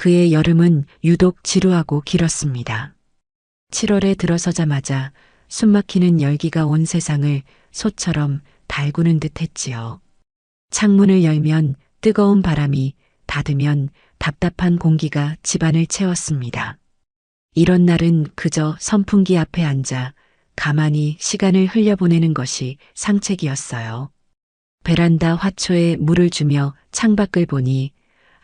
그의 여름은 유독 지루하고 길었습니다. 7월에 들어서자마자 숨막히는 열기가 온 세상을 소처럼 달구는 듯 했지요. 창문을 열면 뜨거운 바람이, 닫으면 답답한 공기가 집안을 채웠습니다. 이런 날은 그저 선풍기 앞에 앉아 가만히 시간을 흘려보내는 것이 상책이었어요. 베란다 화초에 물을 주며 창밖을 보니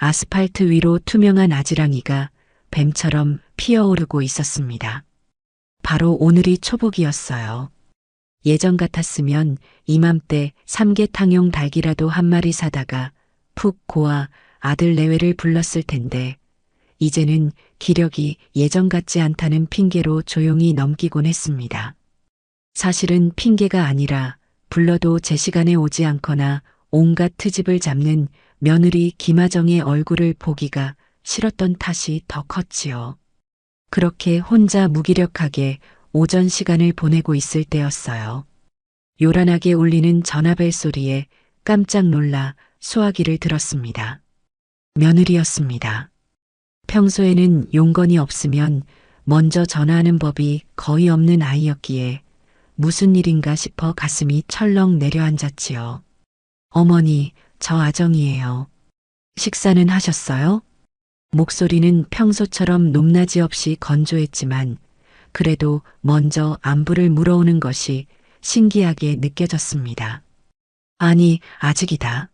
아스팔트 위로 투명한 아지랑이가 뱀처럼 피어오르고 있었습니다. 바로 오늘이 초복이었어요. 예전 같았으면 이맘때 삼계탕용 닭이라도 한 마리 사다가 푹 고아 아들 내외를 불렀을 텐데 이제는 기력이 예전 같지 않다는 핑계로 조용히 넘기곤 했습니다. 사실은 핑계가 아니라 불러도 제 시간에 오지 않거나 온갖 트집을 잡는 며느리 김아정의 얼굴을 보기가 싫었던 탓이 더 컸지요. 그렇게 혼자 무기력하게 오전 시간을 보내고 있을 때였어요. 요란하게 울리는 전화벨 소리에 깜짝 놀라 수화기를 들었습니다. 며느리였습니다. 평소에는 용건이 없으면 먼저 전화하는 법이 거의 없는 아이였기에 무슨 일인가 싶어 가슴이 철렁 내려앉았지요. 어머니, 저 아정이에요. 식사는 하셨어요? 목소리는 평소처럼 높낮이 없이 건조했지만 그래도 먼저 안부를 물어오는 것이 신기하게 느껴졌습니다. 아니, 아직이다.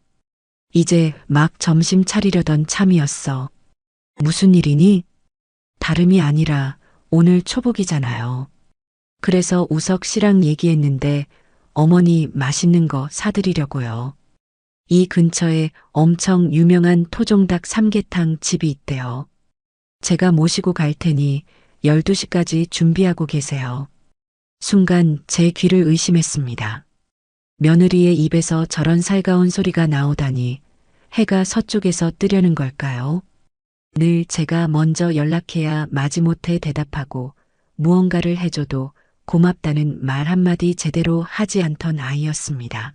이제 막 점심 차리려던 참이었어. 무슨 일이니? 다름이 아니라 오늘 초복이잖아요. 그래서 우석 씨랑 얘기했는데 어머니 맛있는 거 사드리려고요. 이 근처에 엄청 유명한 토종닭 삼계탕 집이 있대요. 제가 모시고 갈 테니 12시까지 준비하고 계세요. 순간 제 귀를 의심했습니다. 며느리의 입에서 저런 살가운 소리가 나오다니 해가 서쪽에서 뜨려는 걸까요? 늘 제가 먼저 연락해야 마지못해 대답하고 무언가를 해줘도 고맙다는 말 한마디 제대로 하지 않던 아이였습니다.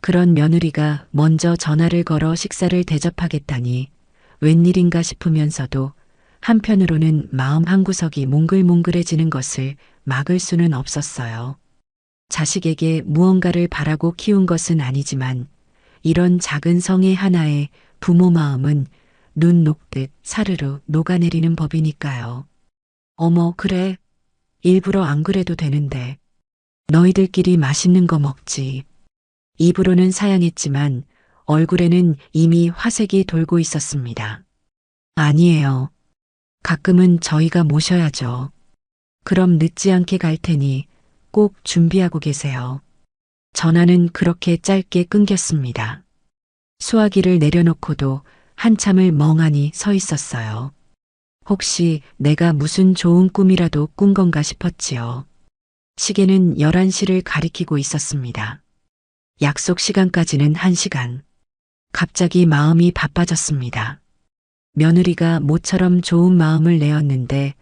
그런 며느리가 먼저 전화를 걸어 식사를 대접하겠다니 웬일인가 싶으면서도 한편으로는 마음 한구석이 몽글몽글해지는 것을 막을 수는 없었어요. 자식에게 무언가를 바라고 키운 것은 아니지만 이런 작은 성의 하나에 부모 마음은 눈 녹듯 사르르 녹아내리는 법이니까요. 어머, 그래. 일부러 안 그래도 되는데. 너희들끼리 맛있는 거 먹지. 입으로는 사양했지만 얼굴에는 이미 화색이 돌고 있었습니다. 아니에요. 가끔은 저희가 모셔야죠. 그럼 늦지 않게 갈 테니 꼭 준비하고 계세요. 전화는 그렇게 짧게 끊겼습니다. 수화기를 내려놓고도 한참을 멍하니 서 있었어요. 혹시 내가 무슨 좋은 꿈이라도 꾼 건가 싶었지요. 시계는 11시를 가리키고 있었습니다. 약속 시간까지는 1시간. 갑자기 마음이 바빠졌습니다. 며느리가 모처럼 좋은 마음을 내었는데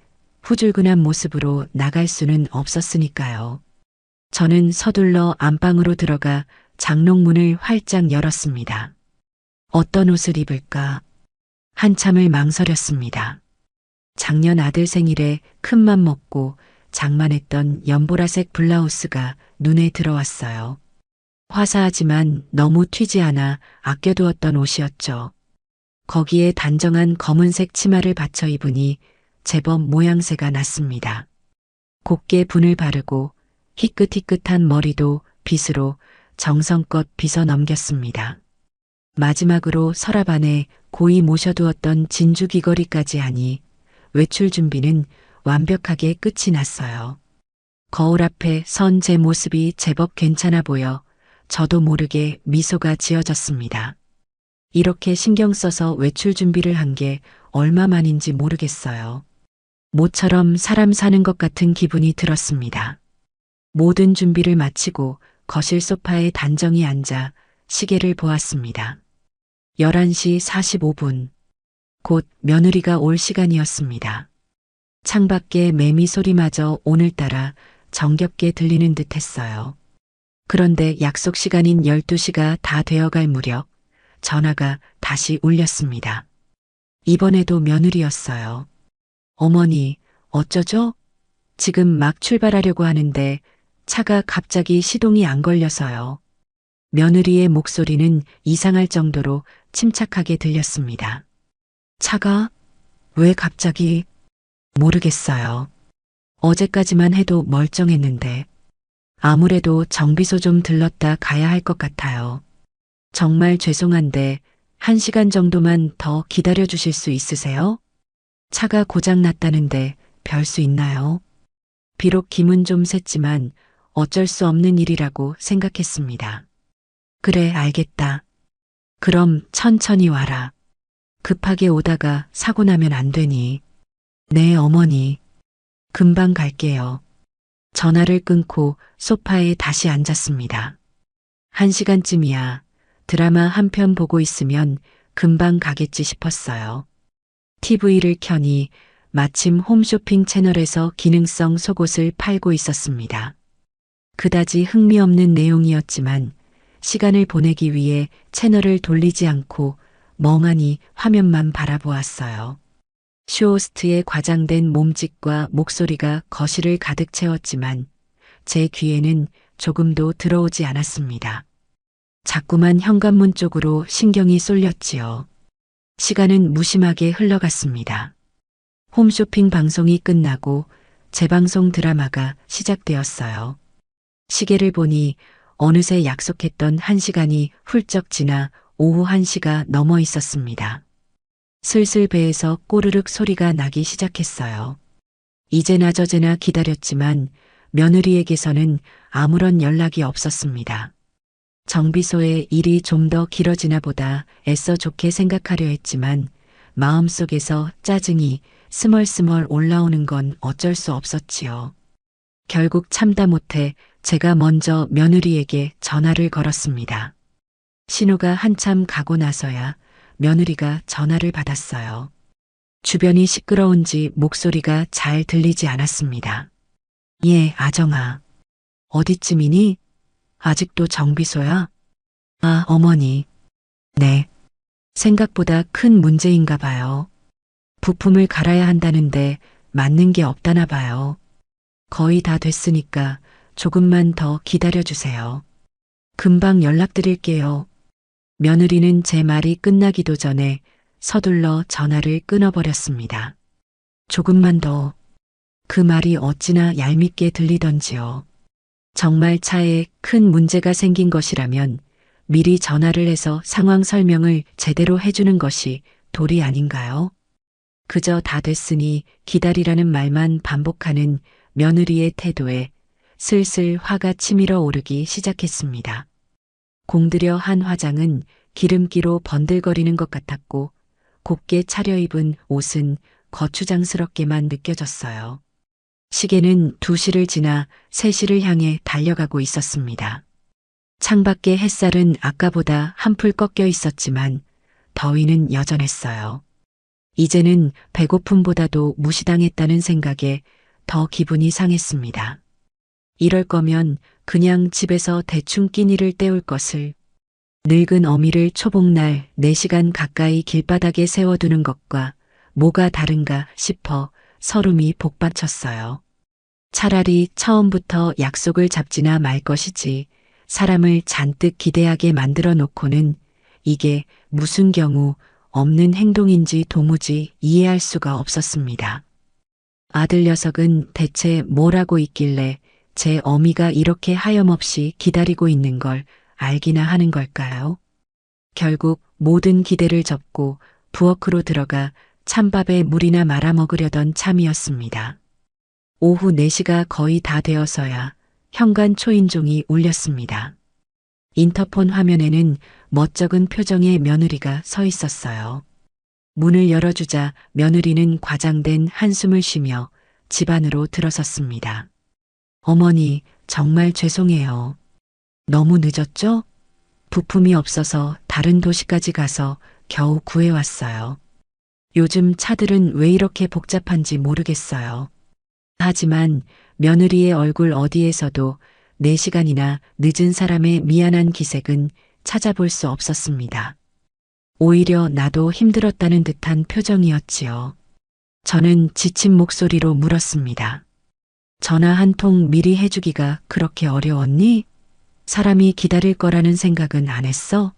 후줄근한 모습으로 나갈 수는 없었으니까요. 저는 서둘러 안방으로 들어가 장롱문을 활짝 열었습니다. 어떤 옷을 입을까? 한참을 망설였습니다. 작년 아들 생일에 큰맘 먹고 장만했던 연보라색 블라우스가 눈에 들어왔어요. 화사하지만 너무 튀지 않아 아껴두었던 옷이었죠. 거기에 단정한 검은색 치마를 받쳐 입으니 제법 모양새가 났습니다. 곱게 분을 바르고 희끗희끗한 머리도 빗으로 정성껏 빗어 넘겼습니다. 마지막으로 서랍 안에 고이 모셔두었던 진주 귀걸이까지 하니 외출 준비는 완벽하게 끝이 났어요. 거울 앞에 선 제 모습이 제법 괜찮아 보여 저도 모르게 미소가 지어졌습니다. 이렇게 신경 써서 외출 준비를 한 게 얼마만인지 모르겠어요. 모처럼 사람 사는 것 같은 기분이 들었습니다. 모든 준비를 마치고 거실 소파에 단정히 앉아 시계를 보았습니다. 11시 45분. 곧 며느리가 올 시간이었습니다. 창밖에 매미 소리마저 오늘따라 정겹게 들리는 듯 했어요. 그런데 약속 시간인 12시가 다 되어갈 무렵 전화가 다시 울렸습니다. 이번에도 며느리였어요. 어머니, 어쩌죠? 지금 막 출발하려고 하는데 차가 갑자기 시동이 안 걸려서요. 며느리의 목소리는 이상할 정도로 침착하게 들렸습니다. 차가 왜 갑자기 모르겠어요. 어제까지만 해도 멀쩡했는데 아무래도 정비소 좀 들렀다 가야 할 것 같아요. 정말 죄송한데 1시간 정도만 더 기다려 주실 수 있으세요? 차가 고장 났다는데 별 수 있나요? 비록 기분 좀 샜지만 어쩔 수 없는 일이라고 생각했습니다. 그래, 알겠다. 그럼 천천히 와라. 급하게 오다가 사고 나면 안 되니. 네, 어머니. 금방 갈게요. 전화를 끊고 소파에 다시 앉았습니다. 1시간쯤이야. 드라마 한 편 보고 있으면 금방 가겠지 싶었어요. TV를 켜니 마침 홈쇼핑 채널에서 기능성 속옷을 팔고 있었습니다. 그다지 흥미없는 내용이었지만 시간을 보내기 위해 채널을 돌리지 않고 멍하니 화면만 바라보았어요. 쇼호스트의 과장된 몸짓과 목소리가 거실을 가득 채웠지만 제 귀에는 조금도 들어오지 않았습니다. 자꾸만 현관문 쪽으로 신경이 쏠렸지요. 시간은 무심하게 흘러갔습니다. 홈쇼핑 방송이 끝나고 재방송 드라마가 시작되었어요. 시계를 보니 어느새 약속했던 1시간이 훌쩍 지나 오후 1시가 넘어 있었습니다. 슬슬 배에서 꼬르륵 소리가 나기 시작했어요. 이제나 저제나 기다렸지만 며느리에게서는 아무런 연락이 없었습니다. 정비소의 일이 좀 더 길어지나 보다 애써 좋게 생각하려 했지만 마음속에서 짜증이 스멀스멀 올라오는 건 어쩔 수 없었지요. 결국 참다 못해 제가 먼저 며느리에게 전화를 걸었습니다. 신호가 한참 가고 나서야 며느리가 전화를 받았어요. 주변이 시끄러운지 목소리가 잘 들리지 않았습니다. 예, 아정아. 어디쯤이니? 아직도 정비소야? 아, 어머니. 네. 생각보다 큰 문제인가 봐요. 부품을 갈아야 한다는데 맞는 게 없다나 봐요. 거의 다 됐으니까 조금만 더 기다려주세요. 금방 연락드릴게요. 며느리는 제 말이 끝나기도 전에 서둘러 전화를 끊어버렸습니다. 조금만 더. 그 말이 어찌나 얄밉게 들리던지요. 정말 차에 큰 문제가 생긴 것이라면 미리 전화를 해서 상황 설명을 제대로 해주는 것이 도리 아닌가요? 그저 다 됐으니 기다리라는 말만 반복하는 며느리의 태도에 슬슬 화가 치밀어 오르기 시작했습니다. 공들여 한 화장은 기름기로 번들거리는 것 같았고 곱게 차려입은 옷은 거추장스럽게만 느껴졌어요. 시계는 2시를 지나 3시를 향해 달려가고 있었습니다. 창밖의 햇살은 아까보다 한풀 꺾여 있었지만 더위는 여전했어요. 이제는 배고픔보다도 무시당했다는 생각에 더 기분이 상했습니다. 이럴 거면 그냥 집에서 대충 끼니를 때울 것을. 늙은 어미를 초복날 4시간 가까이 길바닥에 세워두는 것과 뭐가 다른가 싶어 서름이 복받쳤어요. 차라리 처음부터 약속을 잡지나 말 것이지 사람을 잔뜩 기대하게 만들어 놓고는 이게 무슨 경우 없는 행동인지 도무지 이해할 수가 없었습니다. 아들 녀석은 대체 뭘 하고 있길래 제 어미가 이렇게 하염없이 기다리고 있는 걸 알기나 하는 걸까요? 결국 모든 기대를 접고 부엌으로 들어가 찬밥에 물이나 말아 먹으려던 참이었습니다. 오후 4시가 거의 다 되어서야 현관 초인종이 울렸습니다. 인터폰 화면에는 멋쩍은 표정의 며느리가 서 있었어요. 문을 열어주자 며느리는 과장된 한숨을 쉬며 집 안으로 들어섰습니다. 어머니, 정말 죄송해요. 너무 늦었죠? 부품이 없어서 다른 도시까지 가서 겨우 구해왔어요. 요즘 차들은 왜 이렇게 복잡한지 모르겠어요. 하지만 며느리의 얼굴 어디에서도 4시간이나 늦은 사람의 미안한 기색은 찾아볼 수 없었습니다. 오히려 나도 힘들었다는 듯한 표정이었지요. 저는 지친 목소리로 물었습니다. 전화 한 통 미리 해주기가 그렇게 어려웠니? 사람이 기다릴 거라는 생각은 안 했어?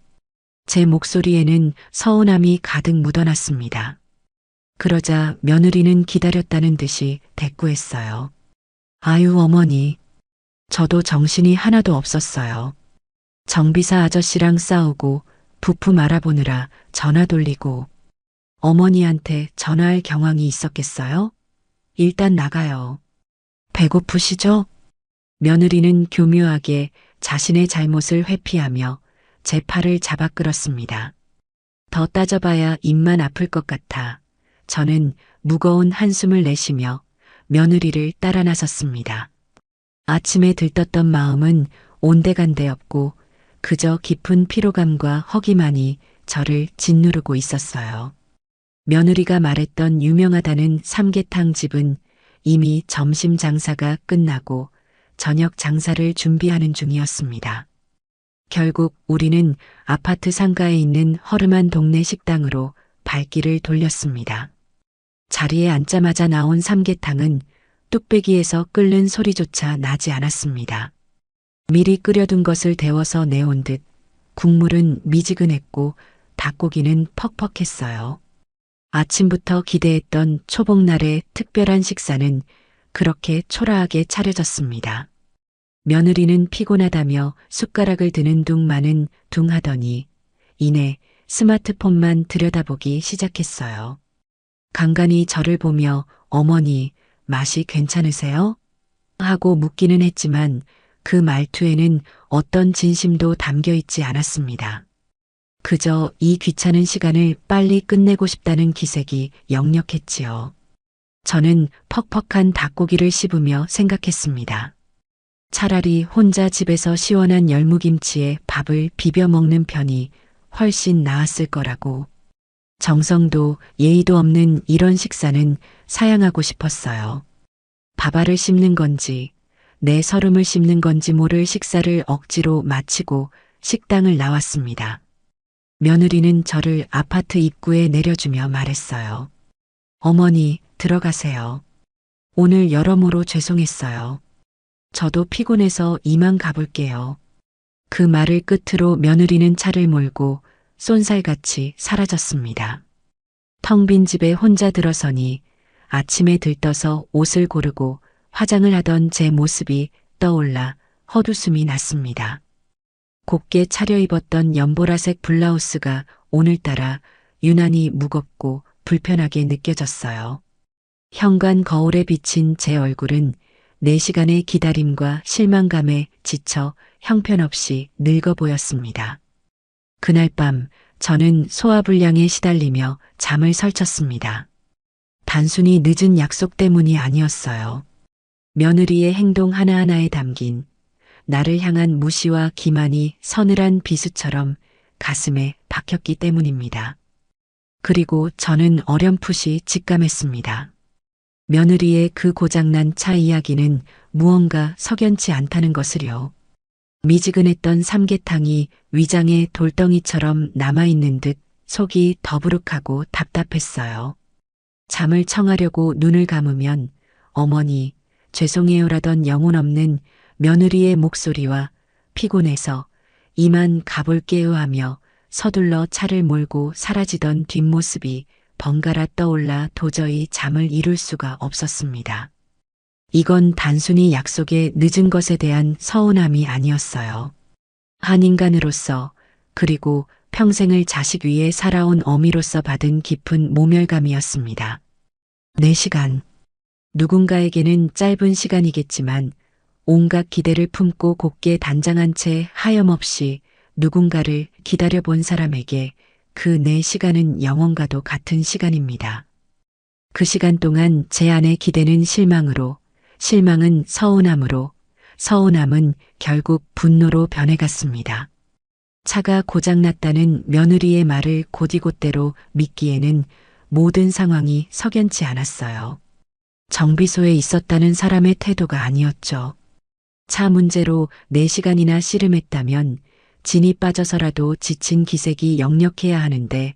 제 목소리에는 서운함이 가득 묻어났습니다. 그러자 며느리는 기다렸다는 듯이 대꾸했어요. 아유, 어머니. 저도 정신이 하나도 없었어요. 정비사 아저씨랑 싸우고 부품 알아보느라 전화 돌리고 어머니한테 전화할 경황이 있었겠어요? 일단 나가요. 배고프시죠? 며느리는 교묘하게 자신의 잘못을 회피하며 제 팔을 잡아 끌었습니다. 더 따져봐야 입만 아플 것 같아 저는 무거운 한숨을 내쉬며 며느리를 따라 나섰습니다. 아침에 들떴던 마음은 온데간데 없고 그저 깊은 피로감과 허기만이 저를 짓누르고 있었어요. 며느리가 말했던 유명하다는 삼계탕 집은 이미 점심 장사가 끝나고 저녁 장사를 준비하는 중이었습니다. 결국 우리는 아파트 상가에 있는 허름한 동네 식당으로 발길을 돌렸습니다. 자리에 앉자마자 나온 삼계탕은 뚝배기에서 끓는 소리조차 나지 않았습니다. 미리 끓여둔 것을 데워서 내온 듯 국물은 미지근했고 닭고기는 퍽퍽했어요. 아침부터 기대했던 초복날의 특별한 식사는 그렇게 초라하게 차려졌습니다. 며느리는 피곤하다며 숟가락을 드는 둥마는 둥하더니 이내 스마트폰만 들여다보기 시작했어요. 간간히 저를 보며 어머니, 맛이 괜찮으세요? 하고 묻기는 했지만 그 말투에는 어떤 진심도 담겨 있지 않았습니다. 그저 이 귀찮은 시간을 빨리 끝내고 싶다는 기색이 역력했지요. 저는 퍽퍽한 닭고기를 씹으며 생각했습니다. 차라리 혼자 집에서 시원한 열무김치에 밥을 비벼 먹는 편이 훨씬 나았을 거라고. 정성도 예의도 없는 이런 식사는 사양하고 싶었어요. 밥알을 씹는 건지 내 서름을 씹는 건지 모를 식사를 억지로 마치고 식당을 나왔습니다. 며느리는 저를 아파트 입구에 내려주며 말했어요. 어머니, 들어가세요. 오늘 여러모로 죄송했어요. 저도 피곤해서 이만 가볼게요. 그 말을 끝으로 며느리는 차를 몰고 쏜살같이 사라졌습니다. 텅 빈 집에 혼자 들어서니 아침에 들떠서 옷을 고르고 화장을 하던 제 모습이 떠올라 헛웃음이 났습니다. 곱게 차려입었던 연보라색 블라우스가 오늘따라 유난히 무겁고 불편하게 느껴졌어요. 현관 거울에 비친 제 얼굴은 4시간의 기다림과 실망감에 지쳐 형편없이 늙어 보였습니다. 그날 밤 저는 소화불량에 시달리며 잠을 설쳤습니다. 단순히 늦은 약속 때문이 아니었어요. 며느리의 행동 하나하나에 담긴 나를 향한 무시와 기만이 서늘한 비수처럼 가슴에 박혔기 때문입니다. 그리고 저는 어렴풋이 직감했습니다. 며느리의 그 고장난 차 이야기는 무언가 석연치 않다는 것을요. 미지근했던 삼계탕이 위장에 돌덩이처럼 남아있는 듯 속이 더부룩하고 답답했어요. 잠을 청하려고 눈을 감으면 어머니, 죄송해요라던 영혼 없는 며느리의 목소리와 피곤해서 이만 가볼게요 하며 서둘러 차를 몰고 사라지던 뒷모습이 번갈아 떠올라 도저히 잠을 이룰 수가 없었습니다. 이건 단순히 약속에 늦은 것에 대한 서운함이 아니었어요. 한 인간으로서 그리고 평생을 자식 위에 살아온 어미로서 받은 깊은 모멸감이었습니다. 4시간. 누군가에게는 짧은 시간이겠지만 온갖 기대를 품고 곧게 단장한 채 하염없이 누군가를 기다려본 사람에게 그 4시간은 영원과도 같은 시간입니다. 그 시간 동안 제 안의 기대는 실망으로, 실망은 서운함으로, 서운함은 결국 분노로 변해갔습니다. 차가 고장났다는 며느리의 말을 곧이곧대로 믿기에는 모든 상황이 석연치 않았어요. 정비소에 있었다는 사람의 태도가 아니었죠. 차 문제로 4시간이나 씨름했다면 진이 빠져서라도 지친 기색이 역력해야 하는데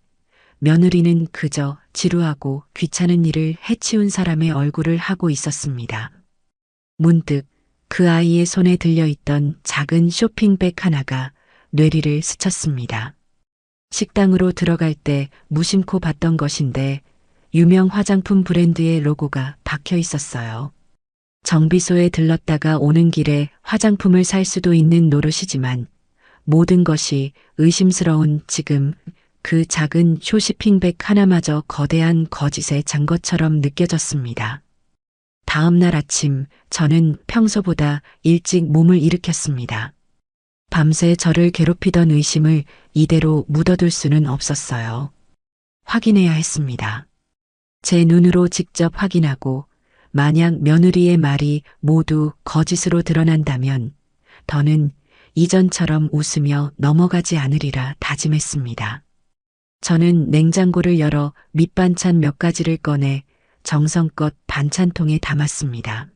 며느리는 그저 지루하고 귀찮은 일을 해치운 사람의 얼굴을 하고 있었습니다. 문득 그 아이의 손에 들려있던 작은 쇼핑백 하나가 뇌리를 스쳤습니다. 식당으로 들어갈 때 무심코 봤던 것인데 유명 화장품 브랜드의 로고가 박혀 있었어요. 정비소에 들렀다가 오는 길에 화장품을 살 수도 있는 노릇이지만 모든 것이 의심스러운 지금 그 작은 쇼핑백 하나마저 거대한 거짓에 잔 것처럼 느껴졌습니다. 다음 날 아침 저는 평소보다 일찍 몸을 일으켰습니다. 밤새 저를 괴롭히던 의심을 이대로 묻어둘 수는 없었어요. 확인해야 했습니다. 제 눈으로 직접 확인하고 만약 며느리의 말이 모두 거짓으로 드러난다면 더는 이전처럼 웃으며 넘어가지 않으리라 다짐했습니다. 저는 냉장고를 열어 밑반찬 몇 가지를 꺼내 정성껏 반찬통에 담았습니다.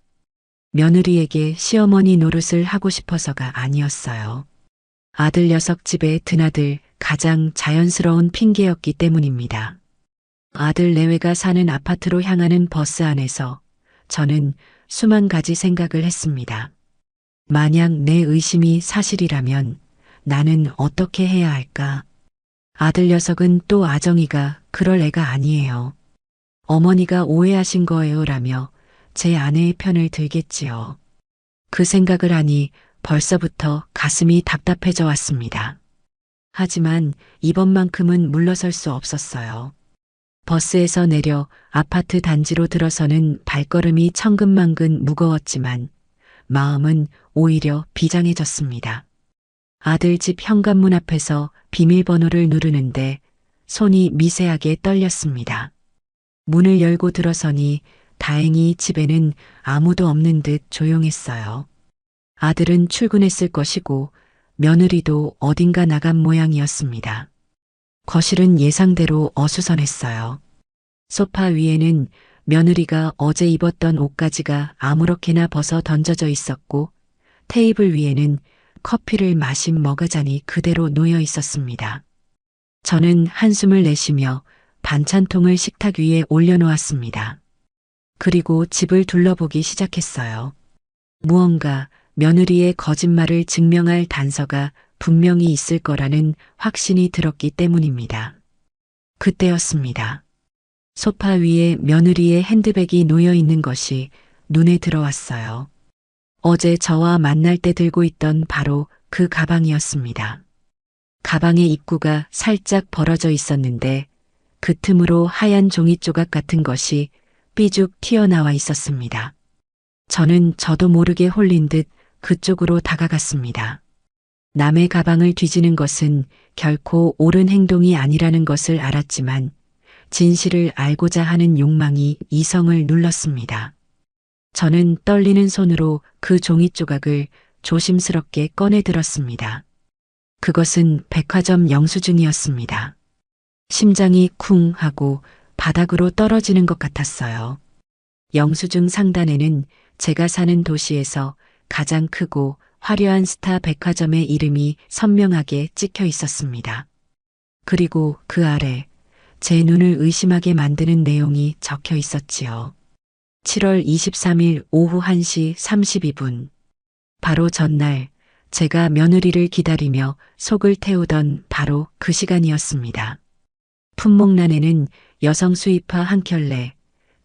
며느리에게 시어머니 노릇을 하고 싶어서가 아니었어요. 아들 녀석 집에 드나들 가장 자연스러운 핑계였기 때문입니다. 아들 내외가 사는 아파트로 향하는 버스 안에서 저는 수만 가지 생각을 했습니다. 만약 내 의심이 사실이라면 나는 어떻게 해야 할까? 아들 녀석은 또 아정이가 그럴 애가 아니에요. 어머니가 오해하신 거예요라며 제 아내의 편을 들겠지요. 그 생각을 하니 벌써부터 가슴이 답답해져 왔습니다. 하지만 이번만큼은 물러설 수 없었어요. 버스에서 내려 아파트 단지로 들어서는 발걸음이 천근만근 무거웠지만 마음은 오히려 비장해졌습니다. 아들 집 현관문 앞에서 비밀번호를 누르는데 손이 미세하게 떨렸습니다. 문을 열고 들어서니 다행히 집에는 아무도 없는 듯 조용했어요. 아들은 출근했을 것이고 며느리도 어딘가 나간 모양이었습니다. 거실은 예상대로 어수선했어요. 소파 위에는 며느리가 어제 입었던 옷가지가 아무렇게나 벗어 던져져 있었고 테이블 위에는 커피를 마신 머그잔이 그대로 놓여 있었습니다. 저는 한숨을 내쉬며 반찬통을 식탁 위에 올려놓았습니다. 그리고 집을 둘러보기 시작했어요. 무언가 며느리의 거짓말을 증명할 단서가 분명히 있을 거라는 확신이 들었기 때문입니다. 그때였습니다. 소파 위에 며느리의 핸드백이 놓여 있는 것이 눈에 들어왔어요. 어제 저와 만날 때 들고 있던 바로 그 가방이었습니다. 가방의 입구가 살짝 벌어져 있었는데 그 틈으로 하얀 종이 조각 같은 것이 삐죽 튀어나와 있었습니다. 저는 저도 모르게 홀린 듯 그쪽으로 다가갔습니다. 남의 가방을 뒤지는 것은 결코 옳은 행동이 아니라는 것을 알았지만 진실을 알고자 하는 욕망이 이성을 눌렀습니다. 저는 떨리는 손으로 그 종이 조각을 조심스럽게 꺼내 들었습니다. 그것은 백화점 영수증이었습니다. 심장이 쿵 하고 바닥으로 떨어지는 것 같았어요. 영수증 상단에는 제가 사는 도시에서 가장 크고 화려한 스타 백화점의 이름이 선명하게 찍혀 있었습니다. 그리고 그 아래 제 눈을 의심하게 만드는 내용이 적혀 있었지요. 7월 23일 오후 1시 32분. 바로 전날 제가 며느리를 기다리며 속을 태우던 바로 그 시간이었습니다. 품목란에는 여성 수입화 한 켤레,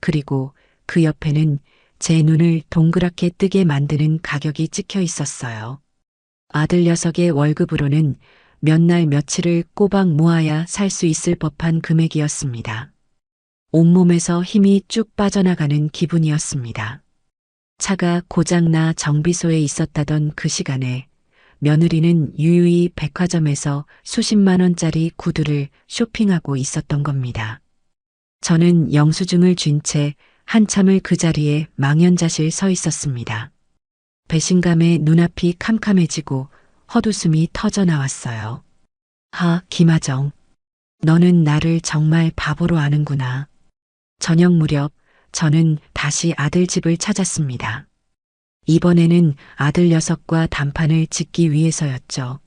그리고 그 옆에는 제 눈을 동그랗게 뜨게 만드는 가격이 찍혀 있었어요. 아들 녀석의 월급으로는 몇 날 며칠을 꼬박 모아야 살 수 있을 법한 금액이었습니다. 온몸에서 힘이 쭉 빠져나가는 기분이었습니다. 차가 고장나 정비소에 있었다던 그 시간에 며느리는 유유히 백화점에서 수십만 원짜리 구두를 쇼핑하고 있었던 겁니다. 저는 영수증을 쥔 채 한참을 그 자리에 망연자실 서 있었습니다. 배신감에 눈앞이 캄캄해지고 헛웃음이 터져 나왔어요. 김아정. 너는 나를 정말 바보로 아는구나. 저녁 무렵 저는 다시 아들 집을 찾았습니다. 이번에는 아들 녀석과 단판을 짓기 위해서였죠.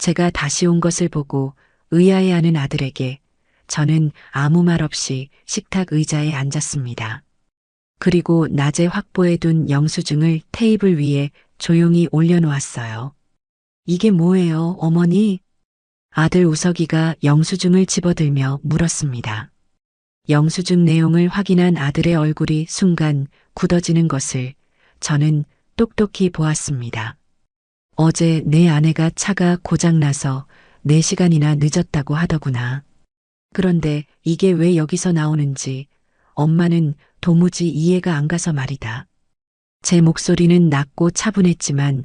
제가 다시 온 것을 보고 의아해하는 아들에게 저는 아무 말 없이 식탁 의자에 앉았습니다. 그리고 낮에 확보해둔 영수증을 테이블 위에 조용히 올려놓았어요. 이게 뭐예요, 어머니? 아들 우석이가 영수증을 집어들며 물었습니다. 영수증 내용을 확인한 아들의 얼굴이 순간 굳어지는 것을 저는 똑똑히 보았습니다. 어제 내 아내가 차가 고장나서 4시간이나 늦었다고 하더구나. 그런데 이게 왜 여기서 나오는지 엄마는 도무지 이해가 안 가서 말이다. 제 목소리는 낮고 차분했지만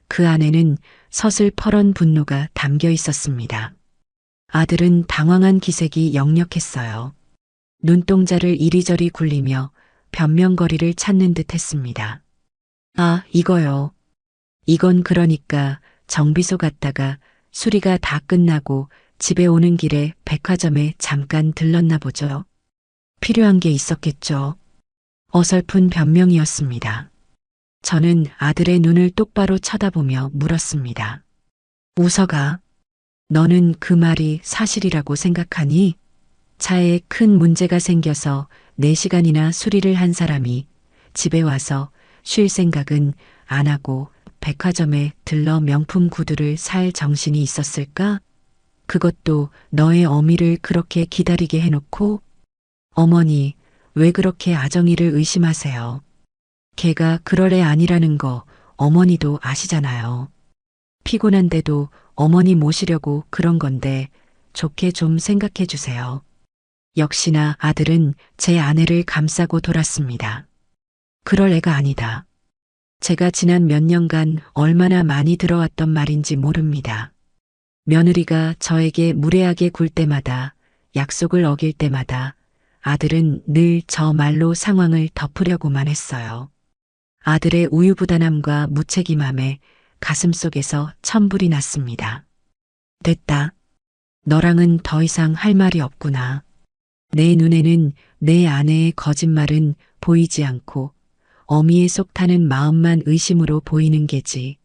그 안에는 서슬퍼런 분노가 담겨 있었습니다. 아들은 당황한 기색이 역력했어요. 눈동자를 이리저리 굴리며 변명거리를 찾는 듯 했습니다. 아, 이거요. 이건 그러니까 정비소 갔다가 수리가 다 끝나고 집에 오는 길에 백화점에 잠깐 들렀나 보죠. 필요한 게 있었겠죠. 어설픈 변명이었습니다. 저는 아들의 눈을 똑바로 쳐다보며 물었습니다. 우석아, 너는 그 말이 사실이라고 생각하니? 차에 큰 문제가 생겨서 4시간이나 수리를 한 사람이 집에 와서 쉴 생각은 안 하고 백화점에 들러 명품 구두를 살 정신이 있었을까? 그것도 너의 어미를 그렇게 기다리게 해놓고? 어머니, 왜 그렇게 아정이를 의심하세요? 걔가 그럴 애 아니라는 거 어머니도 아시잖아요. 피곤한데도 어머니 모시려고 그런 건데 좋게 좀 생각해 주세요. 역시나 아들은 제 아내를 감싸고 돌았습니다. 그럴 애가 아니다. 제가 지난 몇 년간 얼마나 많이 들어왔던 말인지 모릅니다. 며느리가 저에게 무례하게 굴 때마다, 약속을 어길 때마다 아들은 늘 저 말로 상황을 덮으려고만 했어요. 아들의 우유부단함과 무책임함에 가슴속에서 천불이 났습니다. 됐다. 너랑은 더 이상 할 말이 없구나. 내 눈에는 내 아내의 거짓말은 보이지 않고 어미의 속 타는 마음만 의심으로 보이는 게지.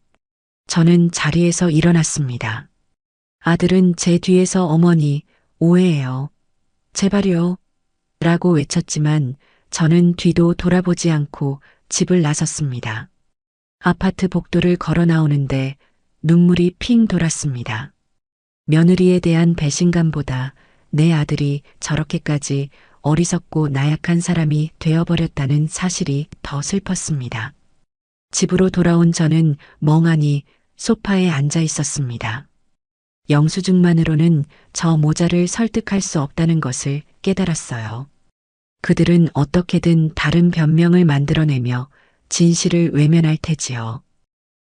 저는 자리에서 일어났습니다. 아들은 제 뒤에서 어머니, 오해해요. 제발요. 라고 외쳤지만 저는 뒤도 돌아보지 않고 집을 나섰습니다. 아파트 복도를 걸어 나오는데 눈물이 핑 돌았습니다. 며느리에 대한 배신감보다 내 아들이 저렇게까지 어리석고 나약한 사람이 되어버렸다는 사실이 더 슬펐습니다. 집으로 돌아온 저는 멍하니 소파에 앉아 있었습니다. 영수증만으로는 저 모자를 설득할 수 없다는 것을 깨달았어요. 그들은 어떻게든 다른 변명을 만들어내며 진실을 외면할 테지요.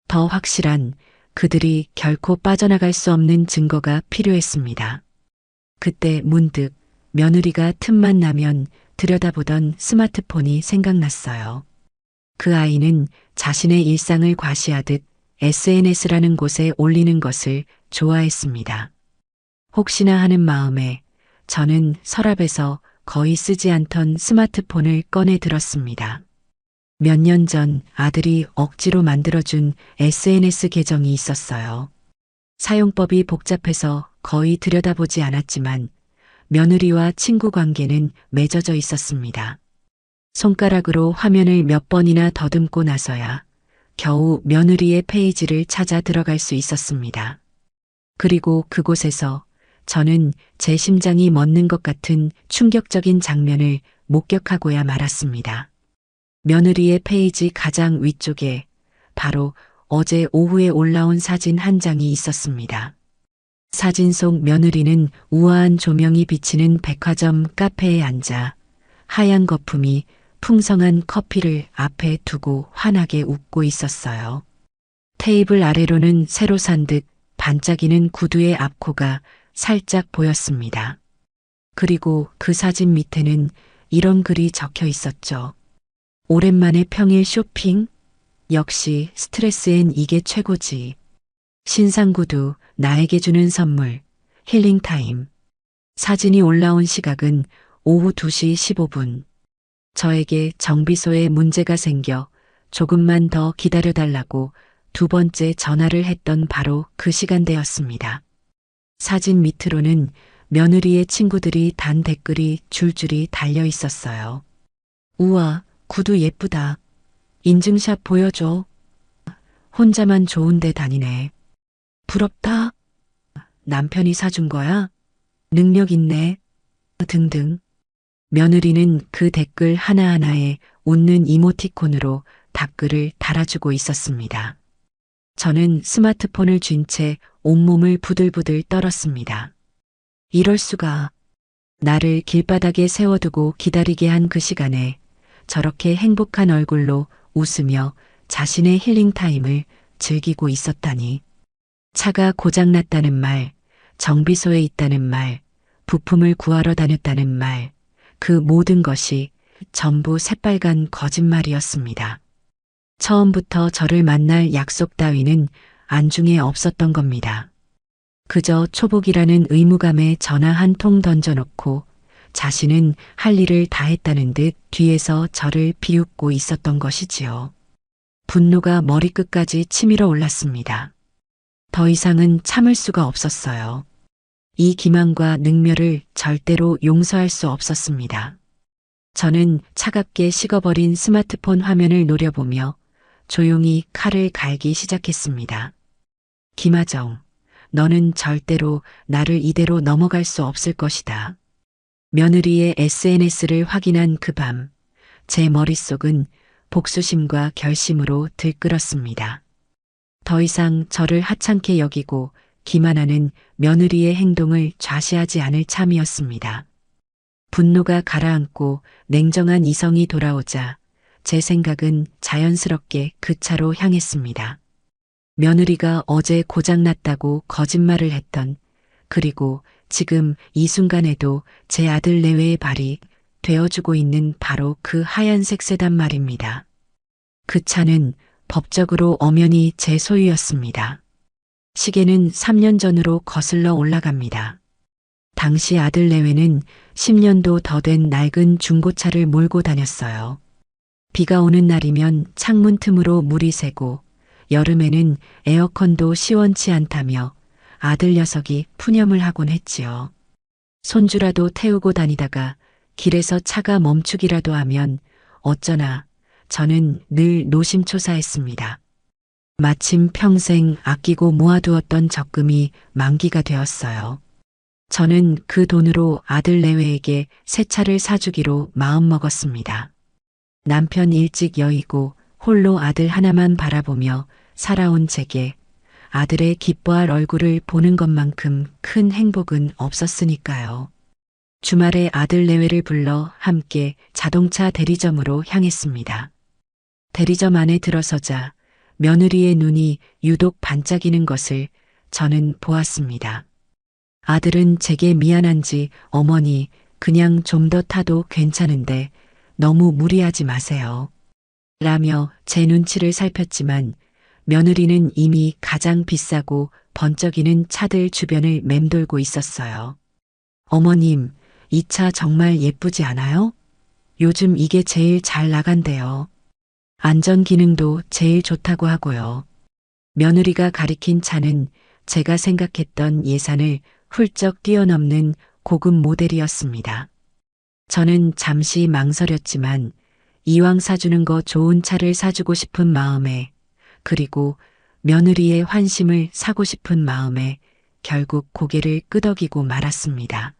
더 확실한 그들이 결코 빠져나갈 수 없는 증거가 필요했습니다. 그때 문득 며느리가 틈만 나면 들여다보던 스마트폰이 생각났어요. 그 아이는 자신의 일상을 과시하듯 SNS라는 곳에 올리는 것을 좋아했습니다. 혹시나 하는 마음에 저는 서랍에서 거의 쓰지 않던 스마트폰을 꺼내 들었습니다. 몇 년 전 아들이 억지로 만들어준 SNS 계정이 있었어요. 사용법이 복잡해서 거의 들여다보지 않았지만 며느리와 친구 관계는 맺어져 있었습니다. 손가락으로 화면을 몇 번이나 더듬고 나서야 겨우 며느리의 페이지를 찾아 들어갈 수 있었습니다. 그리고 그곳에서 저는 제 심장이 멎는 것 같은 충격적인 장면을 목격하고야 말았습니다. 며느리의 페이지 가장 위쪽에 바로 어제 오후에 올라온 사진 한 장이 있었습니다. 사진 속 며느리는 우아한 조명이 비치는 백화점 카페에 앉아 하얀 거품이 풍성한 커피를 앞에 두고 환하게 웃고 있었어요. 테이블 아래로는 새로 산 듯 반짝이는 구두의 앞코가 살짝 보였습니다. 그리고 그 사진 밑에는 이런 글이 적혀 있었죠. 오랜만에 평일 쇼핑? 역시 스트레스엔 이게 최고지. 신상 구두, 나에게 주는 선물, 힐링타임. 사진이 올라온 시각은 오후 2시 15분. 저에게 정비소에 문제가 생겨 조금만 더 기다려달라고 두 번째 전화를 했던 바로 그 시간대였습니다. 사진 밑으로는 며느리의 친구들이 단 댓글이 줄줄이 달려 있었어요. 우와, 구두 예쁘다. 인증샷 보여줘. 혼자만 좋은데 다니네. 부럽다. 남편이 사준 거야? 능력 있네. 등등. 며느리는 그 댓글 하나하나에 웃는 이모티콘으로 답글을 달아주고 있었습니다. 저는 스마트폰을 쥔 채 온몸을 부들부들 떨었습니다. 이럴 수가. 나를 길바닥에 세워두고 기다리게 한 그 시간에 저렇게 행복한 얼굴로 웃으며 자신의 힐링타임을 즐기고 있었다니. 차가 고장났다는 말, 정비소에 있다는 말, 부품을 구하러 다녔다는 말, 그 모든 것이 전부 새빨간 거짓말이었습니다. 처음부터 저를 만날 약속 따위는 안중에 없었던 겁니다. 그저 초복이라는 의무감에 전화 한 통 던져놓고 자신은 할 일을 다 했다는 듯 뒤에서 저를 비웃고 있었던 것이지요. 분노가 머리끝까지 치밀어 올랐습니다. 더 이상은 참을 수가 없었어요. 이 기만과 능멸을 절대로 용서할 수 없었습니다. 저는 차갑게 식어버린 스마트폰 화면을 노려보며 조용히 칼을 갈기 시작했습니다. 김하정, 너는 절대로 나를 이대로 넘어갈 수 없을 것이다. 며느리의 SNS를 확인한 그 밤, 제 머릿속은 복수심과 결심으로 들끓었습니다. 더 이상 저를 하찮게 여기고 기만하는 며느리의 행동을 좌시하지 않을 참이었습니다. 분노가 가라앉고 냉정한 이성이 돌아오자 제 생각은 자연스럽게 그 차로 향했습니다. 며느리가 어제 고장났다고 거짓말을 했던, 그리고 지금 이 순간에도 제 아들 내외의 발이 되어주고 있는 바로 그 하얀색 세단 말입니다. 그 차는 법적으로 엄연히 제 소유였습니다. 시계는 3년 전으로 거슬러 올라갑니다. 당시 아들 내외는 10년도 더 된 낡은 중고차를 몰고 다녔어요. 비가 오는 날이면 창문 틈으로 물이 새고 여름에는 에어컨도 시원치 않다며 아들 녀석이 푸념을 하곤 했지요. 손주라도 태우고 다니다가 길에서 차가 멈추기라도 하면 어쩌나 저는 늘 노심초사했습니다. 마침 평생 아끼고 모아두었던 적금이 만기가 되었어요. 저는 그 돈으로 아들 내외에게 새 차를 사주기로 마음먹었습니다. 남편 일찍 여의고 홀로 아들 하나만 바라보며 살아온 제게 아들의 기뻐할 얼굴을 보는 것만큼 큰 행복은 없었으니까요. 주말에 아들 내외를 불러 함께 자동차 대리점으로 향했습니다. 대리점 안에 들어서자 며느리의 눈이 유독 반짝이는 것을 저는 보았습니다. 아들은 제게 미안한지 어머니 그냥 좀 더 타도 괜찮은데 너무 무리하지 마세요. 라며 제 눈치를 살폈지만 며느리는 이미 가장 비싸고 번쩍이는 차들 주변을 맴돌고 있었어요. 어머님, 이 차 정말 예쁘지 않아요? 요즘 이게 제일 잘 나간대요. 안전 기능도 제일 좋다고 하고요. 며느리가 가리킨 차는 제가 생각했던 예산을 훌쩍 뛰어넘는 고급 모델이었습니다. 저는 잠시 망설였지만 이왕 사주는 거 좋은 차를 사주고 싶은 마음에, 그리고 며느리의 환심을 사고 싶은 마음에 결국 고개를 끄덕이고 말았습니다.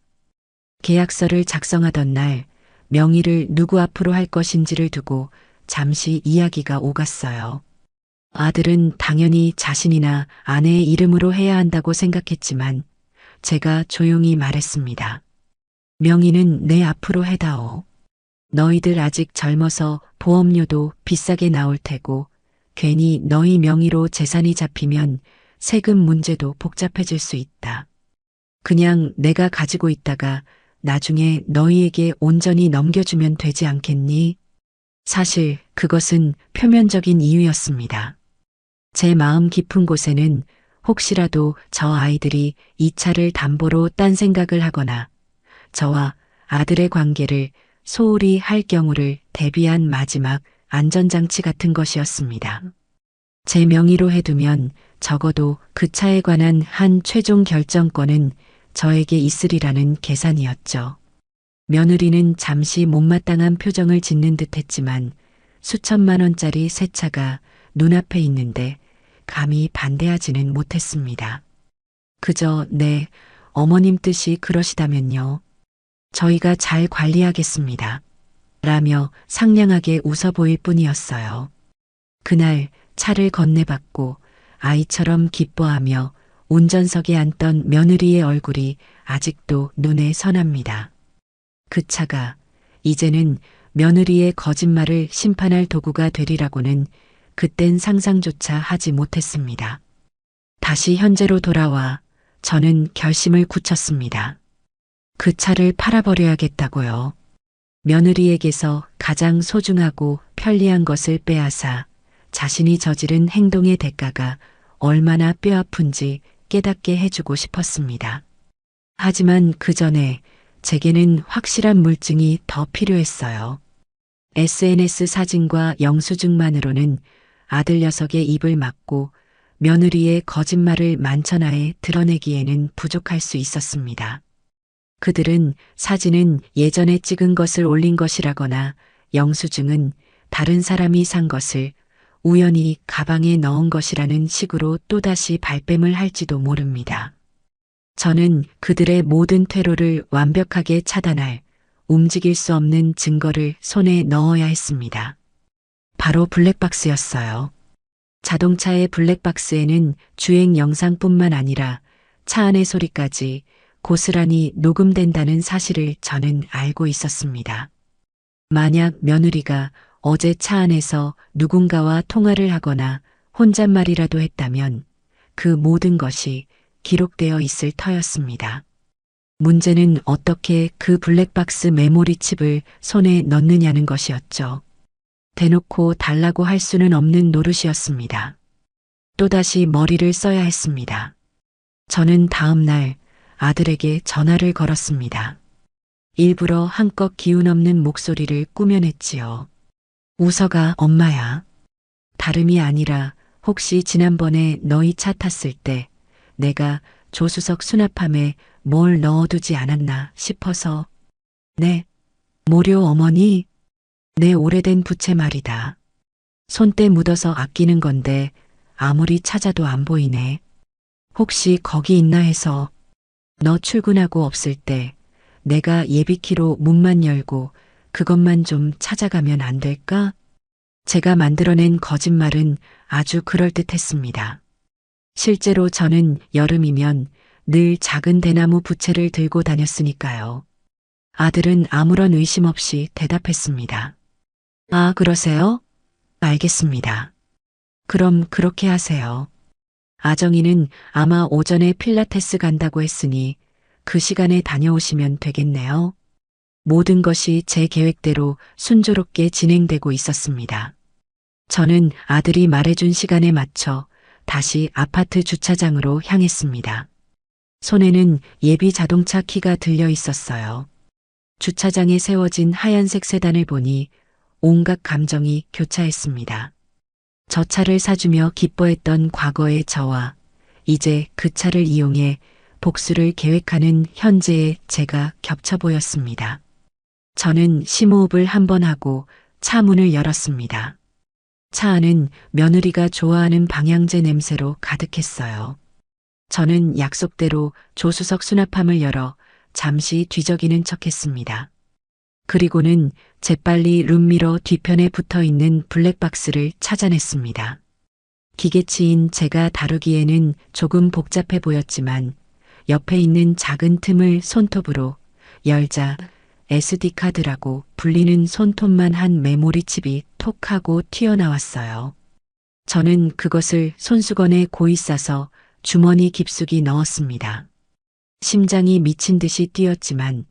계약서를 작성하던 날 명의를 누구 앞으로 할 것인지를 두고 잠시 이야기가 오갔어요. 아들은 당연히 자신이나 아내의 이름으로 해야 한다고 생각했지만 제가 조용히 말했습니다. 명의는 내 앞으로 해다오. 너희들 아직 젊어서 보험료도 비싸게 나올 테고 괜히 너희 명의로 재산이 잡히면 세금 문제도 복잡해질 수 있다. 그냥 내가 가지고 있다가 나중에 너희에게 온전히 넘겨주면 되지 않겠니? 사실 그것은 표면적인 이유였습니다. 제 마음 깊은 곳에는 혹시라도 저 아이들이 이 차를 담보로 딴 생각을 하거나 저와 아들의 관계를 소홀히 할 경우를 대비한 마지막 안전장치 같은 것이었습니다. 제 명의로 해두면 적어도 그 차에 관한 한 최종 결정권은 저에게 있으리라는 계산이었죠. 며느리는 잠시 못마땅한 표정을 짓는 듯 했지만 수천만 원짜리 새 차가 눈앞에 있는데 감히 반대하지는 못했습니다. 그저 네, 어머님 뜻이 그러시다면요. 저희가 잘 관리하겠습니다. 라며 상냥하게 웃어 보일 뿐이었어요. 그날 차를 건네받고 아이처럼 기뻐하며 운전석에 앉던 며느리의 얼굴이 아직도 눈에 선합니다. 그 차가 이제는 며느리의 거짓말을 심판할 도구가 되리라고는 그땐 상상조차 하지 못했습니다. 다시 현재로 돌아와 저는 결심을 굳혔습니다. 그 차를 팔아버려야겠다고요. 며느리에게서 가장 소중하고 편리한 것을 빼앗아 자신이 저지른 행동의 대가가 얼마나 뼈아픈지 깨닫게 해주고 싶었습니다. 하지만 그 전에 제게는 확실한 물증이 더 필요했어요. SNS 사진과 영수증만으로는 아들 녀석의 입을 막고 며느리의 거짓말을 만천하에 드러내기에는 부족할 수 있었습니다. 그들은 사진은 예전에 찍은 것을 올린 것이라거나 영수증은 다른 사람이 산 것을 우연히 가방에 넣은 것이라는 식으로 또다시 발뺌을 할지도 모릅니다. 저는 그들의 모든 퇴로를 완벽하게 차단할 움직일 수 없는 증거를 손에 넣어야 했습니다. 바로 블랙박스였어요. 자동차의 블랙박스에는 주행 영상뿐만 아니라 차 안의 소리까지 고스란히 녹음된다는 사실을 저는 알고 있었습니다. 만약 며느리가 어제 차 안에서 누군가와 통화를 하거나 혼잣말이라도 했다면 그 모든 것이 기록되어 있을 터였습니다. 문제는 어떻게 그 블랙박스 메모리 칩을 손에 넣느냐는 것이었죠. 대놓고 달라고 할 수는 없는 노릇이었습니다. 또다시 머리를 써야 했습니다. 저는 다음 날 아들에게 전화를 걸었습니다. 일부러 한껏 기운 없는 목소리를 꾸며냈지요. 웃어가 엄마야. 다름이 아니라 혹시 지난번에 너희 차 탔을 때 내가 조수석 수납함에 뭘 넣어두지 않았나 싶어서. 네, 모료 어머니? 내 오래된 부채 말이다. 손때 묻어서 아끼는 건데 아무리 찾아도 안 보이네. 혹시 거기 있나 해서. 너 출근하고 없을 때 내가 예비키로 문만 열고 그것만 좀 찾아가면 안 될까? 제가 만들어낸 거짓말은 아주 그럴듯했습니다. 실제로 저는 여름이면 늘 작은 대나무 부채를 들고 다녔으니까요. 아들은 아무런 의심 없이 대답했습니다. 아, 그러세요? 알겠습니다. 그럼 그렇게 하세요. 아정이는 아마 오전에 필라테스 간다고 했으니 그 시간에 다녀오시면 되겠네요. 모든 것이 제 계획대로 순조롭게 진행되고 있었습니다. 저는 아들이 말해준 시간에 맞춰 다시 아파트 주차장으로 향했습니다. 손에는 예비 자동차 키가 들려 있었어요. 주차장에 세워진 하얀색 세단을 보니 온갖 감정이 교차했습니다. 저 차를 사주며 기뻐했던 과거의 저와 이제 그 차를 이용해 복수를 계획하는 현재의 제가 겹쳐 보였습니다. 저는 심호흡을 한번 하고 차 문을 열었습니다. 차 안은 며느리가 좋아하는 방향제 냄새로 가득했어요. 저는 약속대로 조수석 수납함을 열어 잠시 뒤적이는 척했습니다. 그리고는 재빨리 룸미러 뒤편에 붙어 있는 블랙박스를 찾아냈습니다. 기계치인 제가 다루기에는 조금 복잡해 보였지만 옆에 있는 작은 틈을 손톱으로 열자 SD카드라고 불리는 손톱만 한 메모리 칩이 톡 하고 튀어나왔어요. 저는 그것을 손수건에 고이 싸서 주머니 깊숙이 넣었습니다. 심장이 미친 듯이 뛰었지만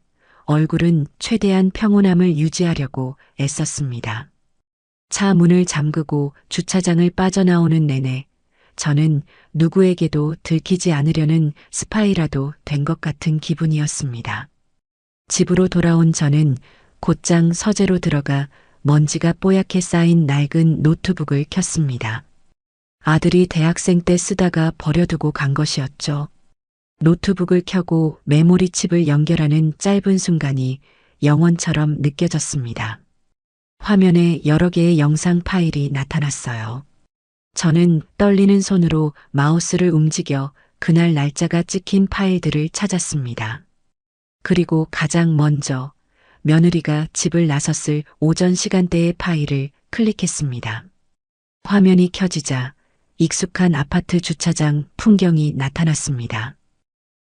얼굴은 최대한 평온함을 유지하려고 애썼습니다. 차 문을 잠그고 주차장을 빠져나오는 내내 저는 누구에게도 들키지 않으려는 스파이라도 된 것 같은 기분이었습니다. 집으로 돌아온 저는 곧장 서재로 들어가 먼지가 뽀얗게 쌓인 낡은 노트북을 켰습니다. 아들이 대학생 때 쓰다가 버려두고 간 것이었죠. 노트북을 켜고 메모리 칩을 연결하는 짧은 순간이 영원처럼 느껴졌습니다. 화면에 여러 개의 영상 파일이 나타났어요. 저는 떨리는 손으로 마우스를 움직여 그날 날짜가 찍힌 파일들을 찾았습니다. 그리고 가장 먼저 며느리가 집을 나섰을 오전 시간대의 파일을 클릭했습니다. 화면이 켜지자 익숙한 아파트 주차장 풍경이 나타났습니다.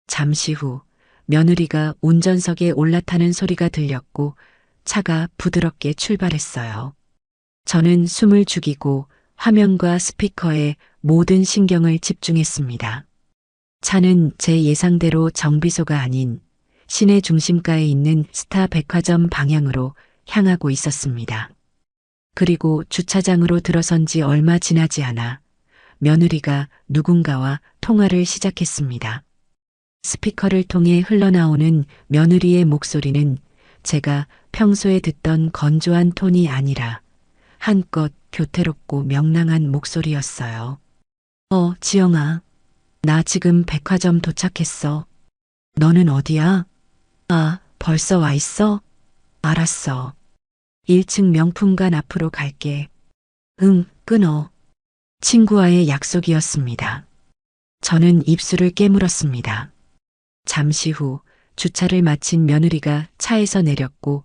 잠시 후 며느리가 운전석에 올라타는 소리가 들렸고 차가 부드럽게 출발했어요. 저는 숨을 죽이고 화면과 스피커에 모든 신경을 집중했습니다. 차는 제 예상대로 정비소가 아닌 시내 중심가에 있는 스타 백화점 방향으로 향하고 있었습니다. 그리고 주차장으로 들어선 지 얼마 지나지 않아 며느리가 누군가와 통화를 시작했습니다. 스피커를 통해 흘러나오는 며느리의 목소리는 제가 평소에 듣던 건조한 톤이 아니라 한껏 교태롭고 명랑한 목소리였어요. 지영아. 나 지금 백화점 도착했어. 너는 어디야? 아, 벌써 와 있어? 알았어. 1층 명품관 앞으로 갈게. 응, 끊어. 친구와의 약속이었습니다. 저는 입술을 깨물었습니다. 잠시 후 주차를 마친 며느리가 차에서 내렸고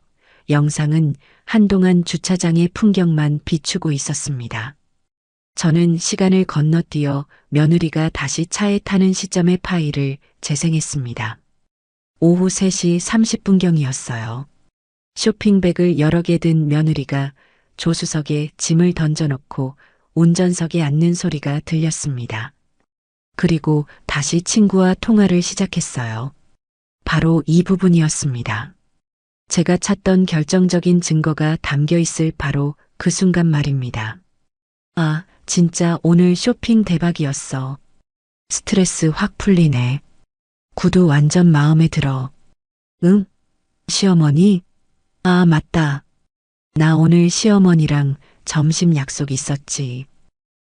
영상은 한동안 주차장의 풍경만 비추고 있었습니다. 저는 시간을 건너뛰어 며느리가 다시 차에 타는 시점의 파일을 재생했습니다. 오후 3시 30분경이었어요. 쇼핑백을 여러 개 든 며느리가 조수석에 짐을 던져놓고 운전석에 앉는 소리가 들렸습니다. 그리고 다시 친구와 통화를 시작했어요. 바로 이 부분이었습니다. 제가 찾던 결정적인 증거가 담겨 있을 바로 그 순간 말입니다. 아, 진짜 오늘 쇼핑 대박이었어. 스트레스 확 풀리네. 구두 완전 마음에 들어. 응? 시어머니? 아, 맞다. 나 오늘 시어머니랑 점심 약속 있었지.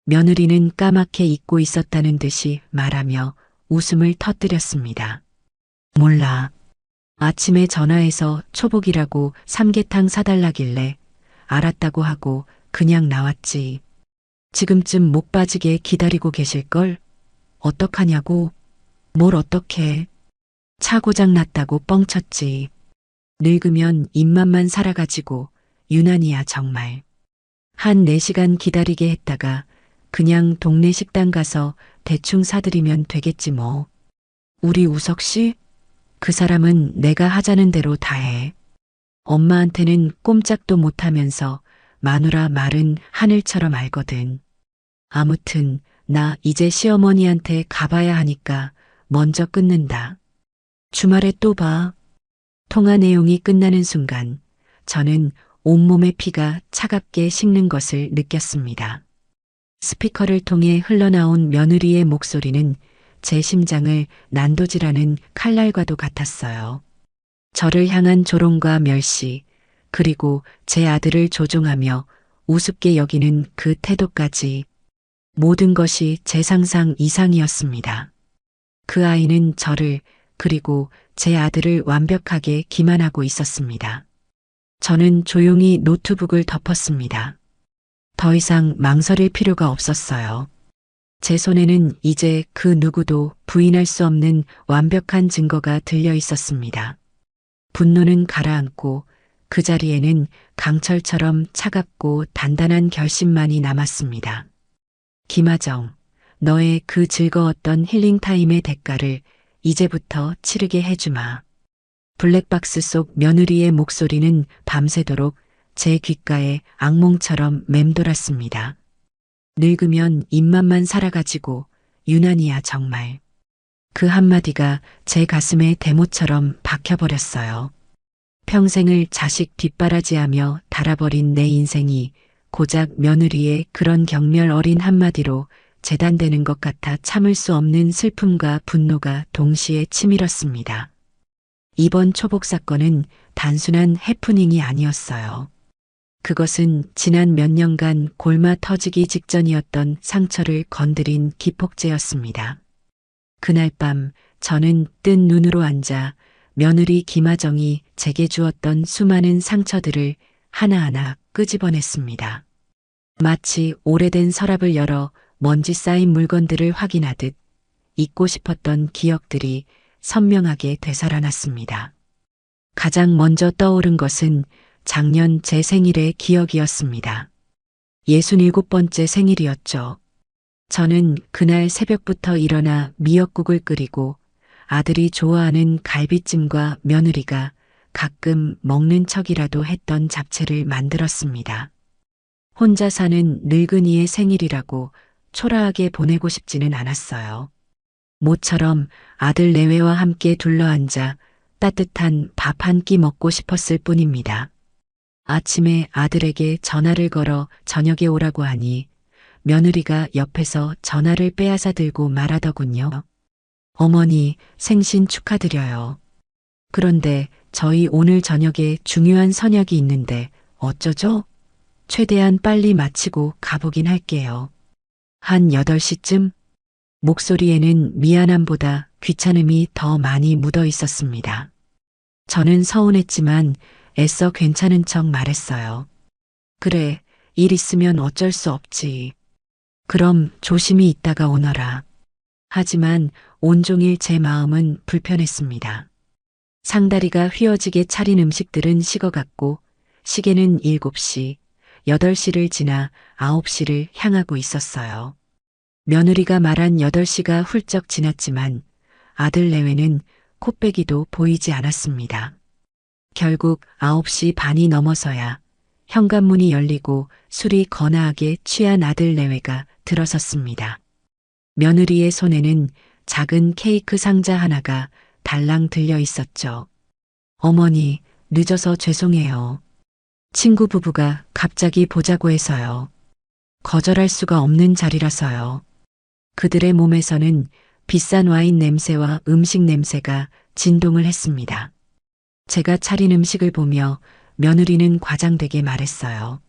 며느리는 까맣게 잊고 있었다는 듯이 말하며 웃음을 터뜨렸습니다. 몰라. 아침에 전화해서 초복이라고 삼계탕 사달라길래 알았다고 하고 그냥 나왔지. 지금쯤 목 빠지게 기다리고 계실걸? 어떡하냐고? 뭘 어떡해. 차 고장 났다고 뻥쳤지. 늙으면 입맛만 살아가지고 유난이야 정말. 한 4시간 기다리게 했다가 그냥 동네 식당 가서 대충 사드리면 되겠지 뭐. 우리 우석 씨? 그 사람은 내가 하자는 대로 다 해. 엄마한테는 꼼짝도 못하면서 마누라 말은 하늘처럼 알거든. 아무튼 나 이제 시어머니한테 가봐야 하니까 먼저 끊는다. 주말에 또 봐. 통화 내용이 끝나는 순간 저는 온몸의 피가 차갑게 식는 것을 느꼈습니다. 스피커를 통해 흘러나온 며느리의 목소리는 제 심장을 난도질하는 칼날과도 같았어요. 저를 향한 조롱과 멸시, 그리고 제 아들을 조종하며 우습게 여기는 그 태도까지 모든 것이 제 상상 이상이었습니다. 그 아이는 저를 그리고 제 아들을 완벽하게 기만하고 있었습니다. 저는 조용히 노트북을 덮었습니다. 더 이상 망설일 필요가 없었어요. 제 손에는 이제 그 누구도 부인할 수 없는 완벽한 증거가 들려 있었습니다. 분노는 가라앉고 그 자리에는 강철처럼 차갑고 단단한 결심만이 남았습니다. 김하정, 너의 그 즐거웠던 힐링타임의 대가를 이제부터 치르게 해주마. 블랙박스 속 며느리의 목소리는 밤새도록 제 귓가에 악몽처럼 맴돌았습니다. 늙으면 입맛만 살아가지고 유난이야 정말. 그 한마디가 제 가슴에 대모처럼 박혀버렸어요. 평생을 자식 뒷바라지하며 달아버린 내 인생이 고작 며느리의 그런 경멸 어린 한마디로 재단되는 것 같아 참을 수 없는 슬픔과 분노가 동시에 치밀었습니다. 이번 초복 사건은 단순한 해프닝이 아니었어요. 그것은 지난 몇 년간 골마 터지기 직전이었던 상처를 건드린 기폭제였습니다. 그날 밤 저는 뜬 눈으로 앉아 며느리 김아정이 제게 주었던 수많은 상처들을 하나하나 끄집어냈습니다. 마치 오래된 서랍을 열어 먼지 쌓인 물건들을 확인하듯 잊고 싶었던 기억들이 선명하게 되살아났습니다. 가장 먼저 떠오른 것은 작년 제 생일의 기억이었습니다. 67번째 생일이었죠. 저는 그날 새벽부터 일어나 미역국을 끓이고 아들이 좋아하는 갈비찜과 며느리가 가끔 먹는 척이라도 했던 잡채를 만들었습니다. 혼자 사는 늙은이의 생일이라고 초라하게 보내고 싶지는 않았어요. 모처럼 아들 내외와 함께 둘러앉아 따뜻한 밥 한 끼 먹고 싶었을 뿐입니다. 아침에 아들에게 전화를 걸어 저녁에 오라고 하니 며느리가 옆에서 전화를 빼앗아 들고 말하더군요. 어머니, 생신 축하드려요. 그런데 저희 오늘 저녁에 중요한 선약이 있는데 어쩌죠? 최대한 빨리 마치고 가보긴 할게요. 한 8시쯤? 목소리에는 미안함보다 귀찮음이 더 많이 묻어 있었습니다. 저는 서운했지만 애써 괜찮은 척 말했어요. 그래, 일 있으면 어쩔 수 없지. 그럼 조심히 있다가 오너라. 하지만 온종일 제 마음은 불편했습니다. 상다리가 휘어지게 차린 음식들은 식어갔고 시계는 7시, 8시를 지나 9시를 향하고 있었어요. 며느리가 말한 8시가 훌쩍 지났지만 아들 내외는 코빼기도 보이지 않았습니다. 결국 9시 반이 넘어서야 현관문이 열리고 술이 거나하게 취한 아들 내외가 들어섰습니다. 며느리의 손에는 작은 케이크 상자 하나가 달랑 들려 있었죠. 어머니, 늦어서 죄송해요. 친구 부부가 갑자기 보자고 해서요. 거절할 수가 없는 자리라서요. 그들의 몸에서는 비싼 와인 냄새와 음식 냄새가 진동을 했습니다. 제가 차린 음식을 보며 며느리는 과장되게 말했어요.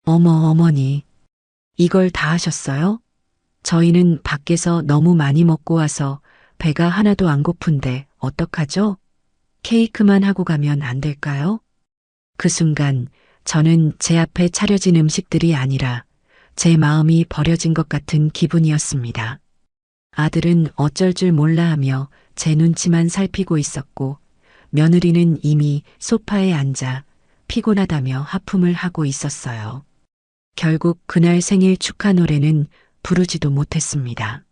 어머니, 이걸 다 하셨어요? 저희는 밖에서 너무 많이 먹고 와서 배가 하나도 안 고픈데 어떡하죠? 케이크만 하고 가면 안 될까요? 그 순간 저는 제 앞에 차려진 음식들이 아니라 제 마음이 버려진 것 같은 기분이었습니다. 아들은 어쩔 줄 몰라 하며 제 눈치만 살피고 있었고 며느리는 이미 소파에 앉아 피곤하다며 하품을 하고 있었어요. 결국 그날 생일 축하 노래는 부르지도 못했습니다.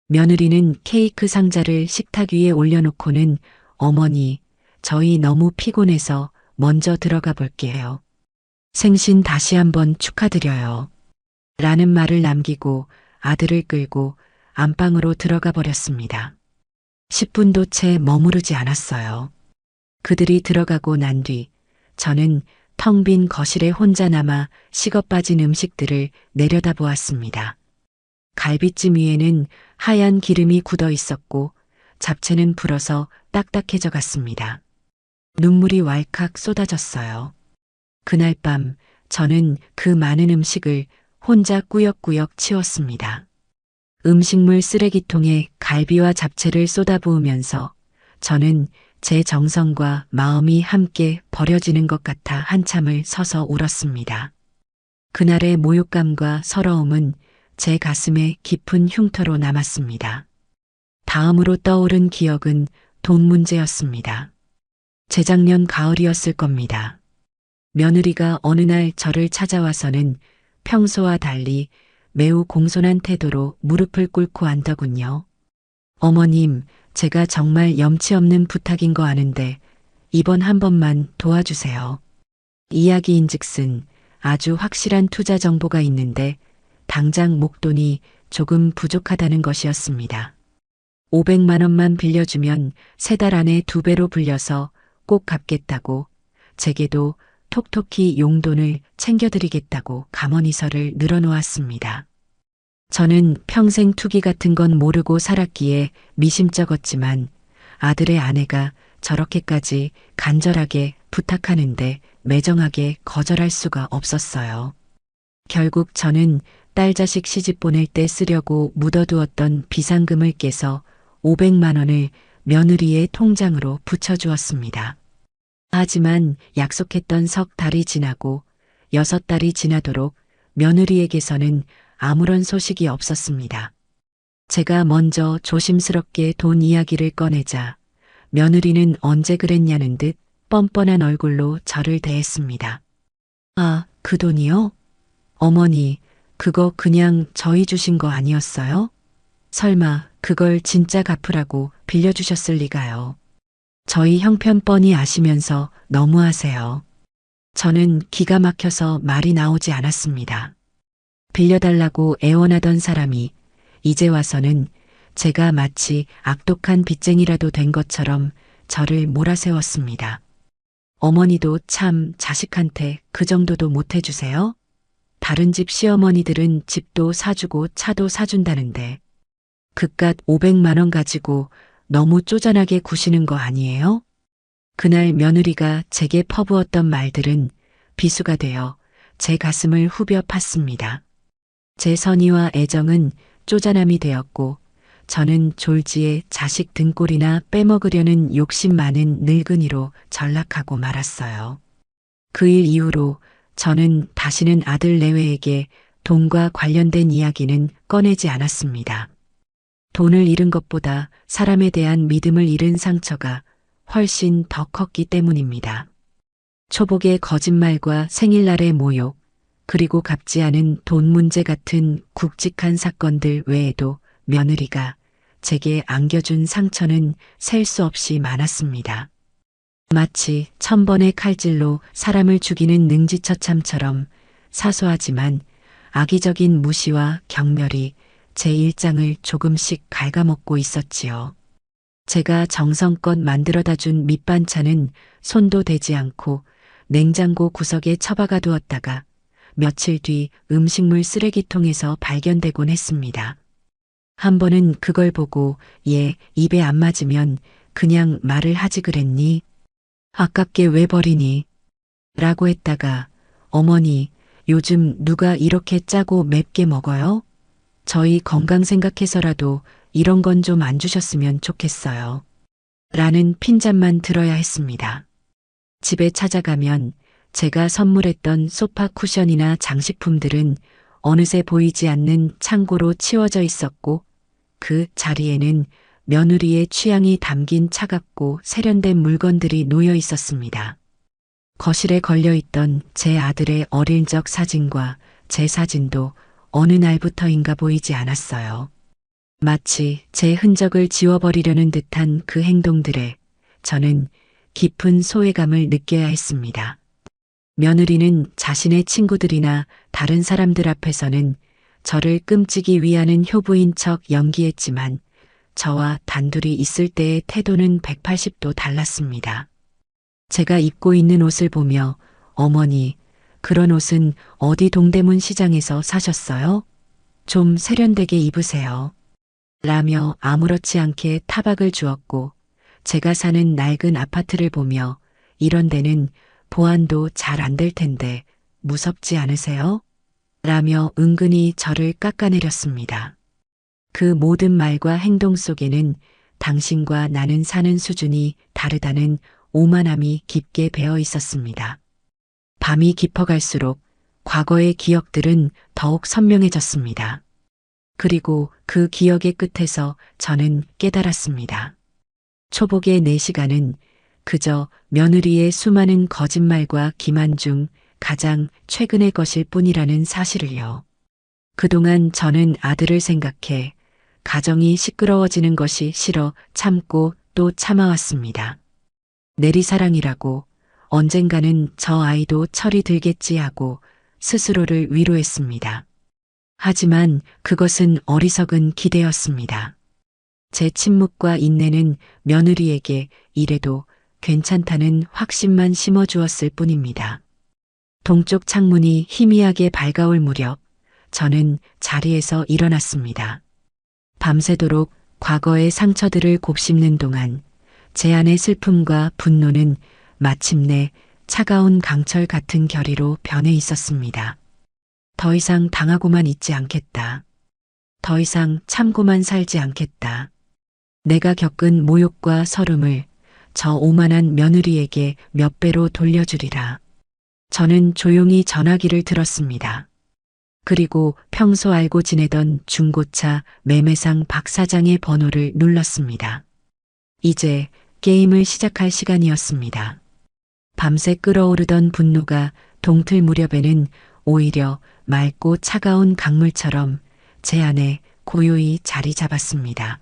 며느리는 케이크 상자를 식탁 위에 올려놓고는 어머니, 저희 너무 피곤해서 먼저 들어가 볼게요. 생신 다시 한번 축하드려요. 라는 말을 남기고 아들을 끌고 안방으로 들어가 버렸습니다. 10분도 채 머무르지 않았어요. 그들이 들어가고 난 뒤 저는 텅 빈 거실에 혼자 남아 식어 빠진 음식들을 내려다보았습니다. 갈비찜 위에는 하얀 기름이 굳어 있었고 잡채는 불어서 딱딱해져 갔습니다. 눈물이 왈칵 쏟아졌어요. 그날 밤 저는 그 많은 음식을 혼자 꾸역꾸역 치웠습니다. 음식물 쓰레기통에 갈비와 잡채를 쏟아부으면서 저는 제 정성과 마음이 함께 버려지는 것 같아 한참을 서서 울었습니다. 그날의 모욕감과 서러움은 제 가슴에 깊은 흉터로 남았습니다. 다음으로 떠오른 기억은 돈 문제였습니다. 재작년 가을이었을 겁니다. 며느리가 어느 날 저를 찾아와서는 평소와 달리 매우 공손한 태도로 무릎을 꿇고 앉더군요. 어머님, 제가 정말 염치 없는 부탁인 거 아는데 이번 한 번만 도와주세요. 이야기인즉슨 아주 확실한 투자 정보가 있는데 당장 목돈이 조금 부족하다는 것이었습니다. 500만 원만 빌려주면 3달 안에 2배로 불려서 꼭 갚겠다고 제게도 톡톡히 용돈을 챙겨드리겠다고 감언이설을 늘어놓았습니다. 저는 평생 투기 같은 건 모르고 살았기에 미심쩍었지만 아들의 아내가 저렇게까지 간절하게 부탁하는데 매정하게 거절할 수가 없었어요. 결국 저는 딸 자식 시집 보낼 때 쓰려고 묻어두었던 비상금을 깨서 500만 원을 며느리의 통장으로 붙여주었습니다. 하지만 약속했던 석 달이 지나고 6달이 지나도록 며느리에게서는 아무런 소식이 없었습니다. 제가 먼저 조심스럽게 돈 이야기를 꺼내자 며느리는 언제 그랬냐는 듯 뻔뻔한 얼굴로 저를 대했습니다. 아, 그 돈이요? 어머니, 그거 그냥 저희 주신 거 아니었어요? 설마 그걸 진짜 갚으라고 빌려주셨을 리가요. 저희 형편 뻔히 아시면서 너무하세요. 저는 기가 막혀서 말이 나오지 않았습니다. 빌려달라고 애원하던 사람이 이제 와서는 제가 마치 악독한 빚쟁이라도 된 것처럼 저를 몰아세웠습니다. 어머니도 참 자식한테 그 정도도 못 해주세요? 다른 집 시어머니들은 집도 사주고 차도 사준다는데 그깟 500만 원 가지고 너무 쪼잔하게 구시는 거 아니에요? 그날 며느리가 제게 퍼부었던 말들은 비수가 되어 제 가슴을 후벼 팠습니다. 제 선의와 애정은 쪼잔함이 되었고 저는 졸지에 자식 등골이나 빼먹으려는 욕심 많은 늙은이로 전락하고 말았어요. 그 일 이후로 저는 다시는 아들 내외에게 돈과 관련된 이야기는 꺼내지 않았습니다. 돈을 잃은 것보다 사람에 대한 믿음을 잃은 상처가 훨씬 더 컸기 때문입니다. 초복의 거짓말과 생일날의 모욕, 그리고 갚지 않은 돈 문제 같은 굵직한 사건들 외에도 며느리가 제게 안겨준 상처는 셀 수 없이 많았습니다. 마치 1000번의 칼질로 사람을 죽이는 능지처참처럼 사소하지만 악의적인 무시와 경멸이 제 일상을 조금씩 갉아먹고 있었지요. 제가 정성껏 만들어다 준 밑반찬은 손도 대지 않고 냉장고 구석에 처박아 두었다가 며칠 뒤 음식물 쓰레기통에서 발견되곤 했습니다. 한 번은 그걸 보고 얘 입에 안 맞으면 그냥 말을 하지 그랬니? 아깝게 왜 버리니? 라고 했다가 어머니, 요즘 누가 이렇게 짜고 맵게 먹어요? 저희 건강 생각해서라도 이런 건 좀 안 주셨으면 좋겠어요. 라는 핀잔만 들어야 했습니다. 집에 찾아가면 제가 선물했던 소파 쿠션이나 장식품들은 어느새 보이지 않는 창고로 치워져 있었고 그 자리에는 며느리의 취향이 담긴 차갑고 세련된 물건들이 놓여 있었습니다. 거실에 걸려있던 제 아들의 어릴 적 사진과 제 사진도 어느 날부터인가 보이지 않았어요. 마치 제 흔적을 지워버리려는 듯한 그 행동들에 저는 깊은 소외감을 느껴야 했습니다. 며느리는 자신의 친구들이나 다른 사람들 앞에서는 저를 끔찍이 위하는 효부인 척 연기했지만 저와 단둘이 있을 때의 태도는 180도 달랐습니다. 제가 입고 있는 옷을 보며 어머니, 그런 옷은 어디 동대문 시장에서 사셨어요? 좀 세련되게 입으세요. 라며 아무렇지 않게 타박을 주었고 제가 사는 낡은 아파트를 보며 이런 데는 보안도 잘 안 될 텐데 무섭지 않으세요? 라며 은근히 저를 깎아내렸습니다. 그 모든 말과 행동 속에는 당신과 나는 사는 수준이 다르다는 오만함이 깊게 배어 있었습니다. 밤이 깊어갈수록 과거의 기억들은 더욱 선명해졌습니다. 그리고 그 기억의 끝에서 저는 깨달았습니다. 초복의 4시간은 그저 며느리의 수많은 거짓말과 기만 중 가장 최근의 것일 뿐이라는 사실을요. 그동안 저는 아들을 생각해 가정이 시끄러워지는 것이 싫어 참고 또 참아왔습니다. 내리사랑이라고 언젠가는 저 아이도 철이 들겠지 하고 스스로를 위로했습니다. 하지만 그것은 어리석은 기대였습니다. 제 침묵과 인내는 며느리에게 이래도 괜찮다는 확신만 심어주었을 뿐입니다. 동쪽 창문이 희미하게 밝아올 무렵 저는 자리에서 일어났습니다. 밤새도록 과거의 상처들을 곱씹는 동안 제 안의 슬픔과 분노는 마침내 차가운 강철 같은 결의로 변해 있었습니다. 더 이상 당하고만 있지 않겠다. 더 이상 참고만 살지 않겠다. 내가 겪은 모욕과 서름을 저 오만한 며느리에게 몇 배로 돌려주리라. 저는 조용히 전화기를 들었습니다. 그리고 평소 알고 지내던 중고차 매매상 박 사장의 번호를 눌렀습니다. 이제 게임을 시작할 시간이었습니다. 밤새 끓어오르던 분노가 동틀 무렵에는 오히려 맑고 차가운 강물처럼 제 안에 고요히 자리 잡았습니다.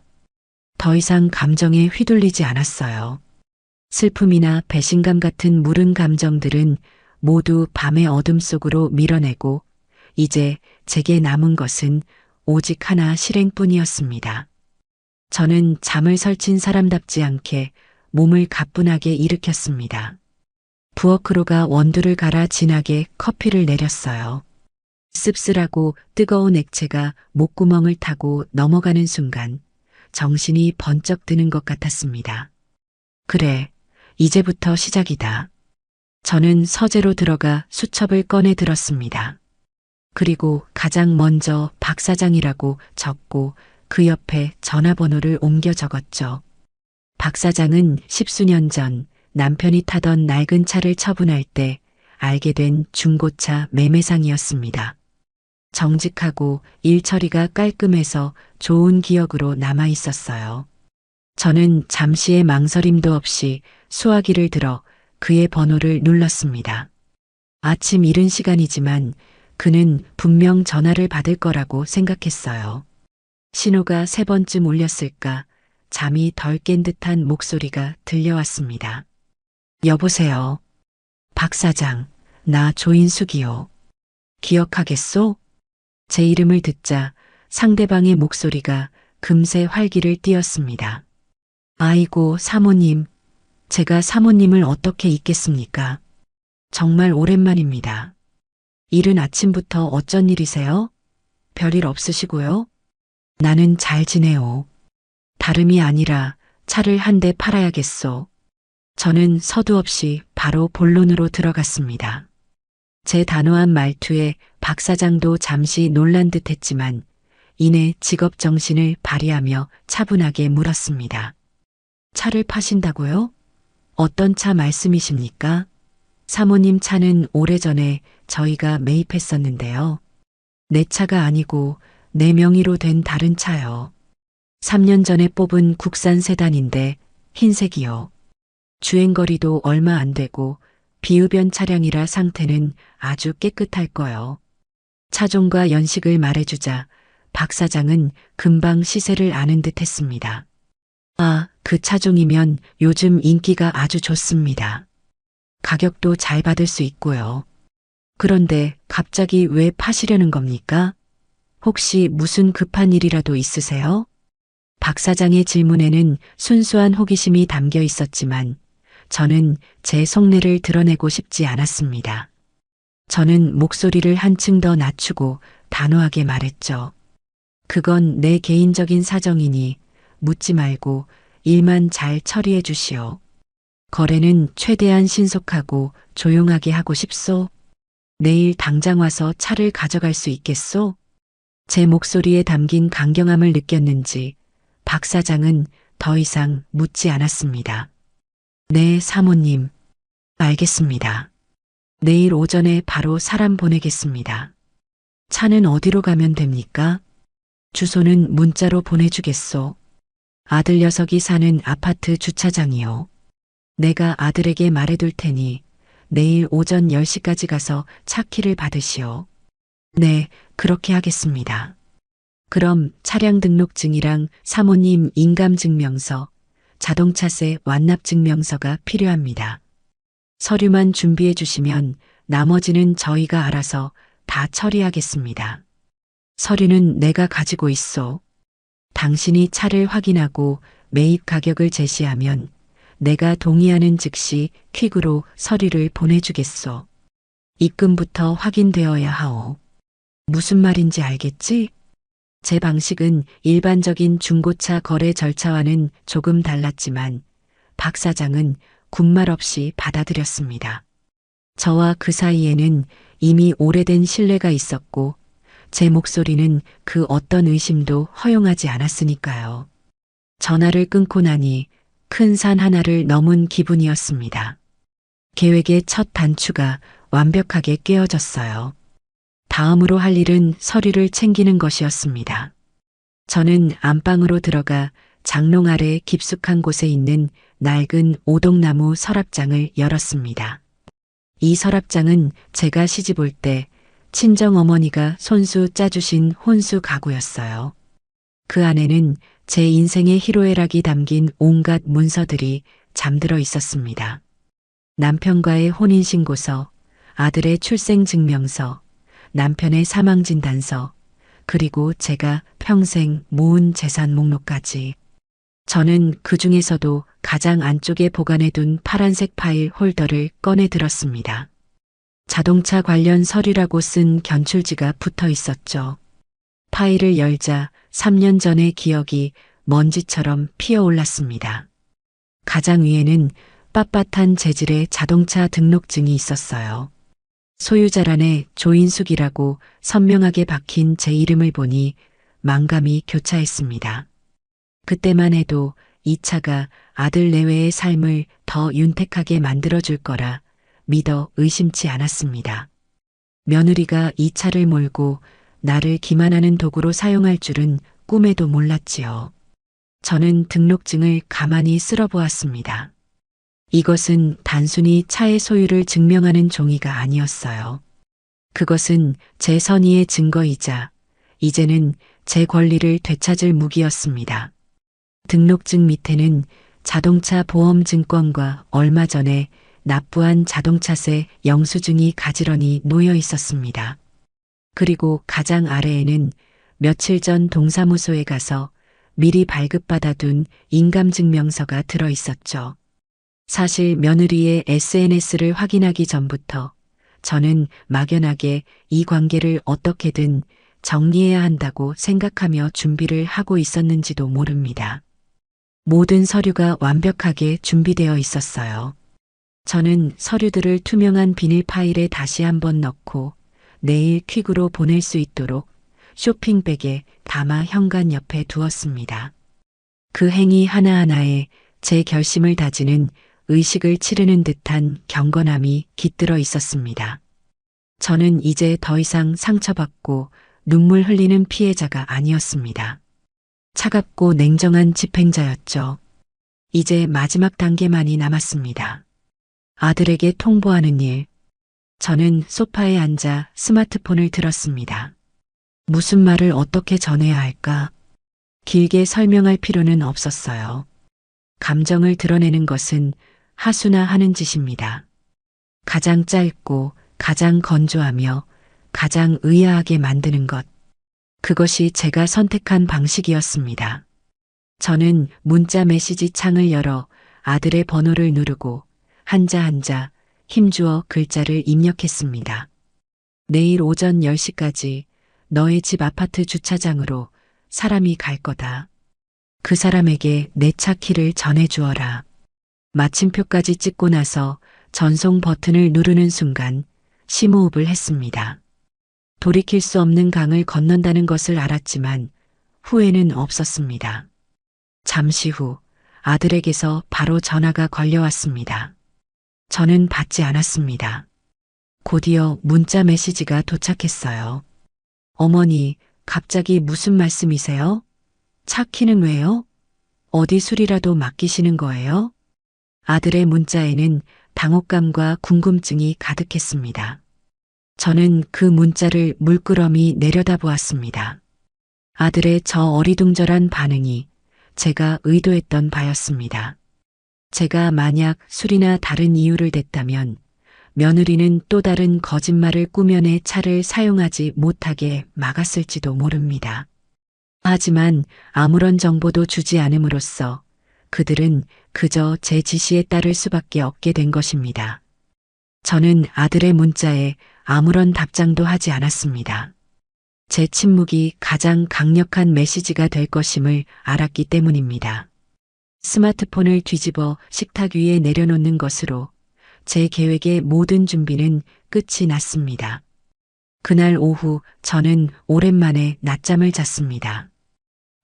더 이상 감정에 휘둘리지 않았어요. 슬픔이나 배신감 같은 무른 감정들은 모두 밤의 어둠 속으로 밀어내고 이제 제게 남은 것은 오직 하나 실행뿐이었습니다. 저는 잠을 설친 사람답지 않게 몸을 가뿐하게 일으켰습니다. 부엌으로 원두를 갈아 진하게 커피를 내렸어요. 씁쓸하고 뜨거운 액체가 목구멍을 타고 넘어가는 순간 정신이 번쩍 드는 것 같았습니다. 그래, 이제부터 시작이다. 저는 서재로 들어가 수첩을 꺼내 들었습니다. 그리고 가장 먼저 박 사장이라고 적고 그 옆에 전화번호를 옮겨 적었죠. 박 사장은 10수년 전 남편이 타던 낡은 차를 처분할 때 알게 된 중고차 매매상이었습니다. 정직하고 일 처리가 깔끔해서 좋은 기억으로 남아 있었어요. 저는 잠시의 망설임도 없이 수화기를 들어 그의 번호를 눌렀습니다. 아침 이른 시간이지만 그는 분명 전화를 받을 거라고 생각했어요. 신호가 3번쯤 울렸을까 잠이 덜 깬 듯한 목소리가 들려왔습니다. 여보세요. 박 사장, 나 조인숙이요. 기억하겠소? 제 이름을 듣자 상대방의 목소리가 금세 활기를 띠었습니다. 아이고, 사모님. 제가 사모님을 어떻게 잊겠습니까? 정말 오랜만입니다. 이른 아침부터 어쩐 일이세요? 별일 없으시고요? 나는 잘 지내요. 다름이 아니라 차를 한 대 팔아야겠소. 저는 서두 없이 바로 본론으로 들어갔습니다. 제 단호한 말투에 박 사장도 잠시 놀란 듯 했지만 이내 직업 정신을 발휘하며 차분하게 물었습니다. 차를 파신다고요? 어떤 차 말씀이십니까? 사모님 차는 오래전에 저희가 매입했었는데요. 내 차가 아니고 내 명의로 된 다른 차요. 3년 전에 뽑은 국산 세단인데 흰색이요. 주행거리도 얼마 안 되고 비흡연 차량이라 상태는 아주 깨끗할 거요. 차종과 연식을 말해주자 박 사장은 금방 시세를 아는 듯 했습니다. 아, 그 차종이면 요즘 인기가 아주 좋습니다. 가격도 잘 받을 수 있고요. 그런데 갑자기 왜 파시려는 겁니까? 혹시 무슨 급한 일이라도 있으세요? 박 사장의 질문에는 순수한 호기심이 담겨 있었지만 저는 제 속내를 드러내고 싶지 않았습니다. 저는 목소리를 한층 더 낮추고 단호하게 말했죠. 그건 내 개인적인 사정이니 묻지 말고 일만 잘 처리해 주시오. 거래는 최대한 신속하고 조용하게 하고 싶소? 내일 당장 와서 차를 가져갈 수 있겠소? 제 목소리에 담긴 강경함을 느꼈는지 박 사장은 더 이상 묻지 않았습니다. 네, 사모님. 알겠습니다. 내일 오전에 바로 사람 보내겠습니다. 차는 어디로 가면 됩니까? 주소는 문자로 보내주겠소. 아들 녀석이 사는 아파트 주차장이요. 내가 아들에게 말해둘 테니 내일 오전 10시까지 가서 차 키를 받으시오. 네, 그렇게 하겠습니다. 그럼 차량 등록증이랑 사모님 인감증명서, 자동차세 완납증명서가 필요합니다. 서류만 준비해 주시면 나머지는 저희가 알아서 다 처리하겠습니다. 서류는 내가 가지고 있소. 당신이 차를 확인하고 매입 가격을 제시하면 내가 동의하는 즉시 퀵으로 서류를 보내주겠소. 입금부터 확인되어야 하오. 무슨 말인지 알겠지? 제 방식은 일반적인 중고차 거래 절차와는 조금 달랐지만 박 사장은 군말 없이 받아들였습니다. 저와 그 사이에는 이미 오래된 신뢰가 있었고 제 목소리는 그 어떤 의심도 허용하지 않았으니까요. 전화를 끊고 나니 큰 산 하나를 넘은 기분이었습니다. 계획의 첫 단추가 완벽하게 꿰어졌어요. 다음으로 할 일은 서류를 챙기는 것이었습니다. 저는 안방으로 들어가 장롱 아래 깊숙한 곳에 있는 낡은 오동나무 서랍장을 열었습니다. 이 서랍장은 제가 시집 올 때 친정어머니가 손수 짜주신 혼수 가구였어요. 그 안에는 제 인생의 희로애락이 담긴 온갖 문서들이 잠들어 있었습니다. 남편과의 혼인신고서, 아들의 출생증명서, 남편의 사망진단서, 그리고 제가 평생 모은 재산 목록까지. 저는 그 중에서도 가장 안쪽에 보관해둔 파란색 파일 홀더를 꺼내 들었습니다. 자동차 관련 서류라고 쓴 견출지가 붙어 있었죠. 파일을 열자 3년 전의 기억이 먼지처럼 피어올랐습니다. 가장 위에는 빳빳한 재질의 자동차 등록증이 있었어요. 소유자란에 조인숙이라고 선명하게 박힌 제 이름을 보니 만감이 교차했습니다. 그때만 해도 이 차가 아들 내외의 삶을 더 윤택하게 만들어줄 거라 믿어 의심치 않았습니다. 며느리가 이 차를 몰고 나를 기만하는 도구로 사용할 줄은 꿈에도 몰랐지요. 저는 등록증을 가만히 쓸어보았습니다. 이것은 단순히 차의 소유를 증명하는 종이가 아니었어요. 그것은 제 선의의 증거이자 이제는 제 권리를 되찾을 무기였습니다. 등록증 밑에는 자동차 보험증권과 얼마 전에 납부한 자동차세 영수증이 가지런히 놓여 있었습니다. 그리고 가장 아래에는 며칠 전 동사무소에 가서 미리 발급받아둔 인감증명서가 들어 있었죠. 사실 며느리의 SNS를 확인하기 전부터 저는 막연하게 이 관계를 어떻게든 정리해야 한다고 생각하며 준비를 하고 있었는지도 모릅니다. 모든 서류가 완벽하게 준비되어 있었어요. 저는 서류들을 투명한 비닐 파일에 다시 한번 넣고 내일 퀵으로 보낼 수 있도록 쇼핑백에 담아 현관 옆에 두었습니다. 그 행위 하나하나에 제 결심을 다지는 의식을 치르는 듯한 경건함이 깃들어 있었습니다. 저는 이제 더 이상 상처받고 눈물 흘리는 피해자가 아니었습니다. 차갑고 냉정한 집행자였죠. 이제 마지막 단계만이 남았습니다. 아들에게 통보하는 일. 저는 소파에 앉아 스마트폰을 들었습니다. 무슨 말을 어떻게 전해야 할까? 길게 설명할 필요는 없었어요. 감정을 드러내는 것은 하수나 하는 짓입니다. 가장 짧고 가장 건조하며 가장 의아하게 만드는 것. 그것이 제가 선택한 방식이었습니다. 저는 문자 메시지 창을 열어 아들의 번호를 누르고 한자 한자 힘주어 글자를 입력했습니다. 내일 오전 10시까지 너의 집 아파트 주차장으로 사람이 갈 거다. 그 사람에게 내 차 키를 전해주어라. 마침표까지 찍고 나서 전송 버튼을 누르는 순간 심호흡을 했습니다. 돌이킬 수 없는 강을 건넌다는 것을 알았지만 후회는 없었습니다. 잠시 후 아들에게서 바로 전화가 걸려왔습니다. 저는 받지 않았습니다. 곧이어 문자 메시지가 도착했어요. 어머니, 갑자기 무슨 말씀이세요? 차 키는 왜요? 어디 술이라도 맡기시는 거예요? 아들의 문자에는 당혹감과 궁금증이 가득했습니다. 저는 그 문자를 물끄러미 내려다보았습니다. 아들의 저 어리둥절한 반응이 제가 의도했던 바였습니다. 제가 만약 술이나 다른 이유를 댔다면 며느리는 또 다른 거짓말을 꾸며내 차를 사용하지 못하게 막았을지도 모릅니다. 하지만 아무런 정보도 주지 않음으로써 그들은 그저 제 지시에 따를 수밖에 없게 된 것입니다. 저는 아들의 문자에 아무런 답장도 하지 않았습니다. 제 침묵이 가장 강력한 메시지가 될 것임을 알았기 때문입니다. 스마트폰을 뒤집어 식탁 위에 내려놓는 것으로 제 계획의 모든 준비는 끝이 났습니다. 그날 오후 저는 오랜만에 낮잠을 잤습니다.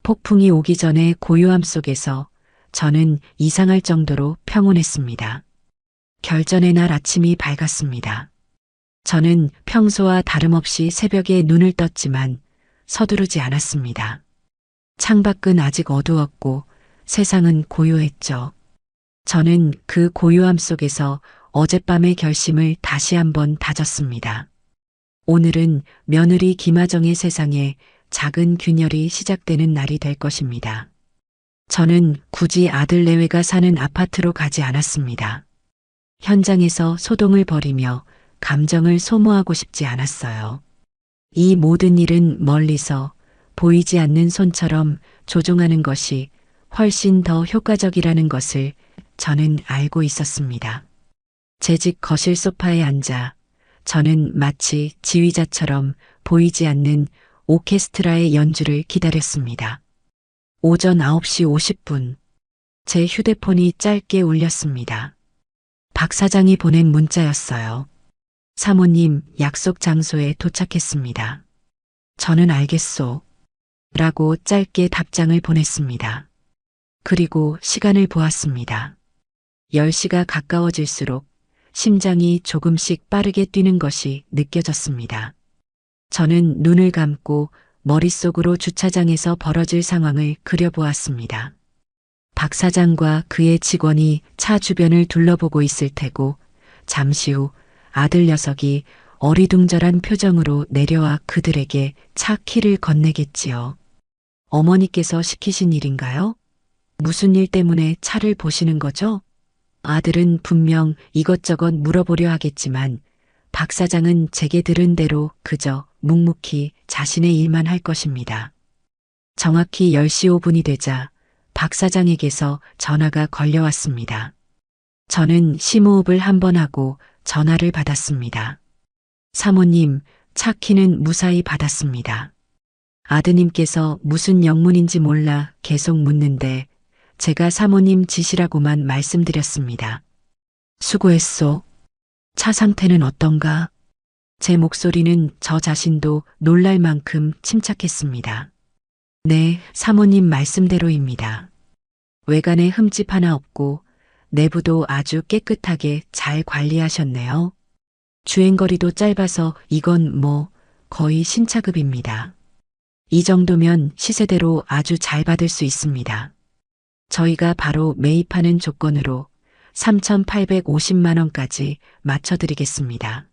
폭풍이 오기 전에 고요함 속에서 저는 이상할 정도로 평온했습니다. 결전의 날 아침이 밝았습니다. 저는 평소와 다름없이 새벽에 눈을 떴지만 서두르지 않았습니다. 창밖은 아직 어두웠고 세상은 고요했죠. 저는 그 고요함 속에서 어젯밤의 결심을 다시 한번 다졌습니다. 오늘은 며느리 김아정의 세상에 작은 균열이 시작되는 날이 될 것입니다. 저는 굳이 아들 내외가 사는 아파트로 가지 않았습니다. 현장에서 소동을 벌이며 감정을 소모하고 싶지 않았어요. 이 모든 일은 멀리서 보이지 않는 손처럼 조종하는 것이 훨씬 더 효과적이라는 것을 저는 알고 있었습니다. 제 집 거실 소파에 앉아 저는 마치 지휘자처럼 보이지 않는 오케스트라의 연주를 기다렸습니다. 오전 9시 50분, 제 휴대폰이 짧게 울렸습니다. 박 사장이 보낸 문자였어요. 사모님, 약속 장소에 도착했습니다. 저는 알겠소. 라고 짧게 답장을 보냈습니다. 그리고 시간을 보았습니다. 10시가 가까워질수록 심장이 조금씩 빠르게 뛰는 것이 느껴졌습니다. 저는 눈을 감고 머릿속으로 주차장에서 벌어질 상황을 그려보았습니다. 박 사장과 그의 직원이 차 주변을 둘러보고 있을 테고 잠시 후 아들 녀석이 어리둥절한 표정으로 내려와 그들에게 차 키를 건네겠지요. 어머니께서 시키신 일인가요? 무슨 일 때문에 차를 보시는 거죠? 아들은 분명 이것저것 물어보려 하겠지만 박 사장은 제게 들은 대로 그저 묵묵히 자신의 일만 할 것입니다. 정확히 10시 5분이 되자 박 사장에게서 전화가 걸려왔습니다. 저는 심호흡을 한번 하고 전화를 받았습니다. 사모님, 차 키는 무사히 받았습니다. 아드님께서 무슨 영문인지 몰라 계속 묻는데 제가 사모님 지시라고만 말씀드렸습니다. 수고했소. 차 상태는 어떤가? 제 목소리는 저 자신도 놀랄 만큼 침착했습니다. 네, 사모님 말씀대로입니다. 외관에 흠집 하나 없고 내부도 아주 깨끗하게 잘 관리하셨네요. 주행거리도 짧아서 이건 거의 신차급입니다. 이 정도면 시세대로 아주 잘 받을 수 있습니다. 저희가 바로 매입하는 조건으로 3,850만 원까지 맞춰드리겠습니다.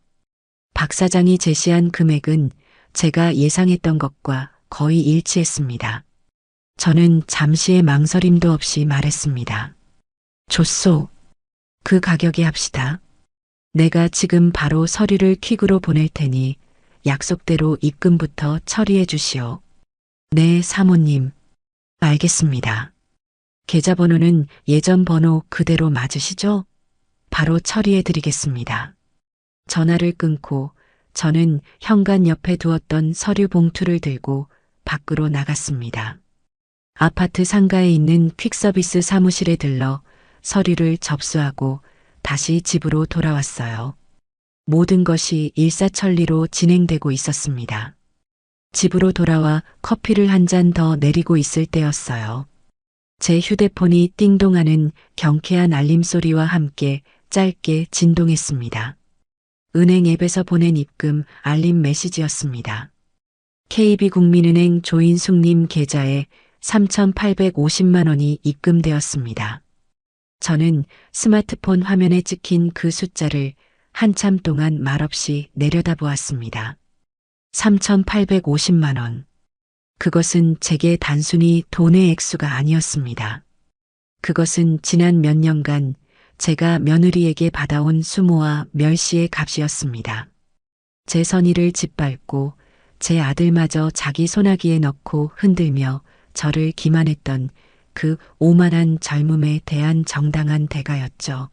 박 사장이 제시한 금액은 제가 예상했던 것과 거의 일치했습니다. 저는 잠시의 망설임도 없이 말했습니다. 좋소. 그 가격에 합시다. 내가 지금 바로 서류를 퀵으로 보낼 테니 약속대로 입금부터 처리해 주시오. 네, 사모님. 알겠습니다. 계좌번호는 예전 번호 그대로 맞으시죠? 바로 처리해 드리겠습니다. 전화를 끊고 저는 현관 옆에 두었던 서류 봉투를 들고 밖으로 나갔습니다. 아파트 상가에 있는 퀵서비스 사무실에 들러 서류를 접수하고 다시 집으로 돌아왔어요. 모든 것이 일사천리로 진행되고 있었습니다. 집으로 돌아와 커피를 한 잔 더 내리고 있을 때였어요. 제 휴대폰이 띵동하는 경쾌한 알림 소리와 함께 짧게 진동했습니다. 은행 앱에서 보낸 입금 알림 메시지였습니다. KB국민은행 조인숙님 계좌에 3,850만 원이 입금되었습니다. 저는 스마트폰 화면에 찍힌 그 숫자를 한참 동안 말없이 내려다보았습니다. 3,850만 원. 그것은 제게 단순히 돈의 액수가 아니었습니다. 그것은 지난 몇 년간 제가 며느리에게 받아온 수모와 멸시의 값이었습니다. 제 선의를 짓밟고 제 아들마저 자기 소나기에 넣고 흔들며 저를 기만했던 그 오만한 젊음에 대한 정당한 대가였죠.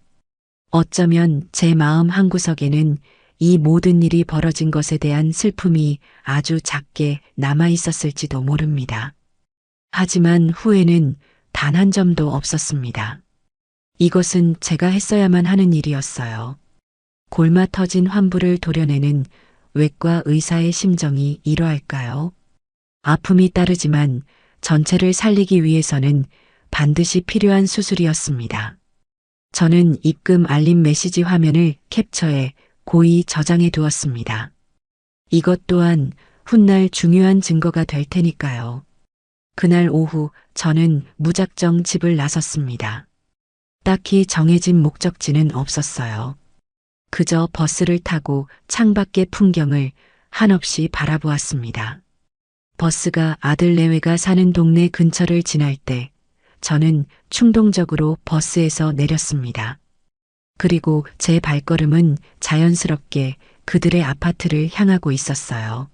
어쩌면 제 마음 한구석에는 이 모든 일이 벌어진 것에 대한 슬픔이 아주 작게 남아 있었을지도 모릅니다. 하지만 후에는 단 한 점도 없었습니다. 이것은 제가 했어야만 하는 일이었어요. 골마 터진 환부를 도려내는 외과 의사의 심정이 이러할까요? 아픔이 따르지만 전체를 살리기 위해서는 반드시 필요한 수술이었습니다. 저는 입금 알림 메시지 화면을 캡처해 고의 저장해 두었습니다. 이것 또한 훗날 중요한 증거가 될 테니까요. 그날 오후 저는 무작정 집을 나섰습니다. 딱히 정해진 목적지는 없었어요. 그저 버스를 타고 창밖의 풍경을 한없이 바라보았습니다. 버스가 아들 내외가 사는 동네 근처를 지날 때 저는 충동적으로 버스에서 내렸습니다. 그리고 제 발걸음은 자연스럽게 그들의 아파트를 향하고 있었어요.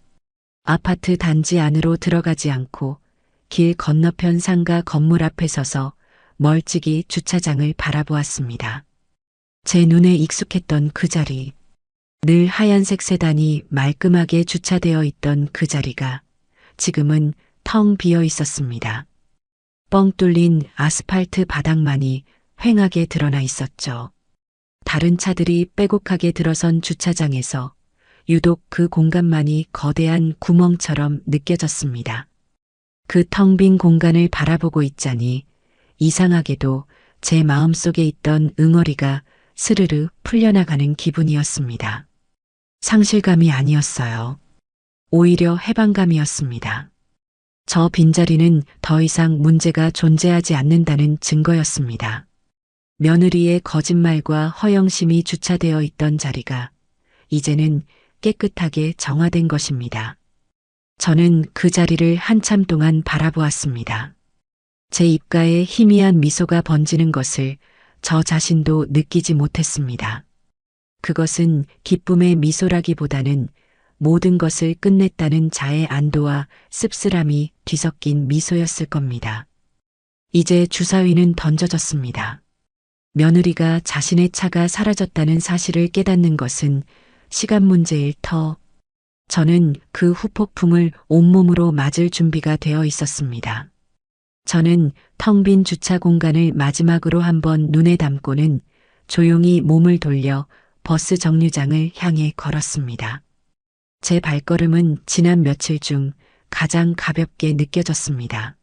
아파트 단지 안으로 들어가지 않고 길 건너편 상가 건물 앞에 서서 멀찍이 주차장을 바라보았습니다. 제 눈에 익숙했던 그 자리, 늘 하얀색 세단이 말끔하게 주차되어 있던 그 자리가 지금은 텅 비어 있었습니다. 뻥 뚫린 아스팔트 바닥만이 휑하게 드러나 있었죠. 다른 차들이 빼곡하게 들어선 주차장에서 유독 그 공간만이 거대한 구멍처럼 느껴졌습니다. 그 텅 빈 공간을 바라보고 있자니 이상하게도 제 마음속에 있던 응어리가 스르르 풀려나가는 기분이었습니다. 상실감이 아니었어요. 오히려 해방감이었습니다. 저 빈자리는 더 이상 문제가 존재하지 않는다는 증거였습니다. 며느리의 거짓말과 허영심이 주차되어 있던 자리가 이제는 깨끗하게 정화된 것입니다. 저는 그 자리를 한참 동안 바라보았습니다. 제 입가에 희미한 미소가 번지는 것을 저 자신도 느끼지 못했습니다. 그것은 기쁨의 미소라기보다는 모든 것을 끝냈다는 자의 안도와 씁쓸함이 뒤섞인 미소였을 겁니다. 이제 주사위는 던져졌습니다. 며느리가 자신의 차가 사라졌다는 사실을 깨닫는 것은 시간 문제일 터. 저는 그 후폭풍을 온몸으로 맞을 준비가 되어 있었습니다. 저는 텅 빈 주차 공간을 마지막으로 한번 눈에 담고는 조용히 몸을 돌려 버스 정류장을 향해 걸었습니다. 제 발걸음은 지난 며칠 중 가장 가볍게 느껴졌습니다.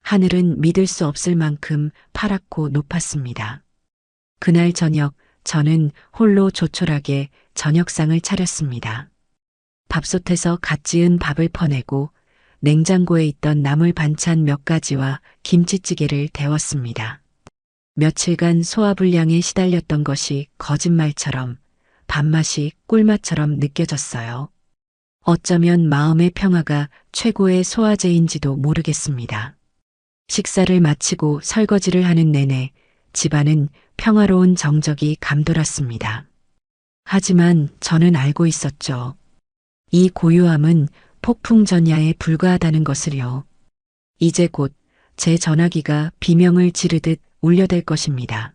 하늘은 믿을 수 없을 만큼 파랗고 높았습니다. 그날 저녁 저는 홀로 조촐하게 저녁상을 차렸습니다. 밥솥에서 갓 지은 밥을 퍼내고 냉장고에 있던 나물 반찬 몇 가지와 김치찌개를 데웠습니다. 며칠간 소화불량에 시달렸던 것이 거짓말처럼 밥맛이 꿀맛처럼 느껴졌어요. 어쩌면 마음의 평화가 최고의 소화제인지도 모르겠습니다. 식사를 마치고 설거지를 하는 내내 집안은 평화로운 정적이 감돌았습니다. 하지만 저는 알고 있었죠. 이 고요함은 폭풍전야에 불과하다는 것을요. 이제 곧 제 전화기가 비명을 지르듯 울려댈 것입니다.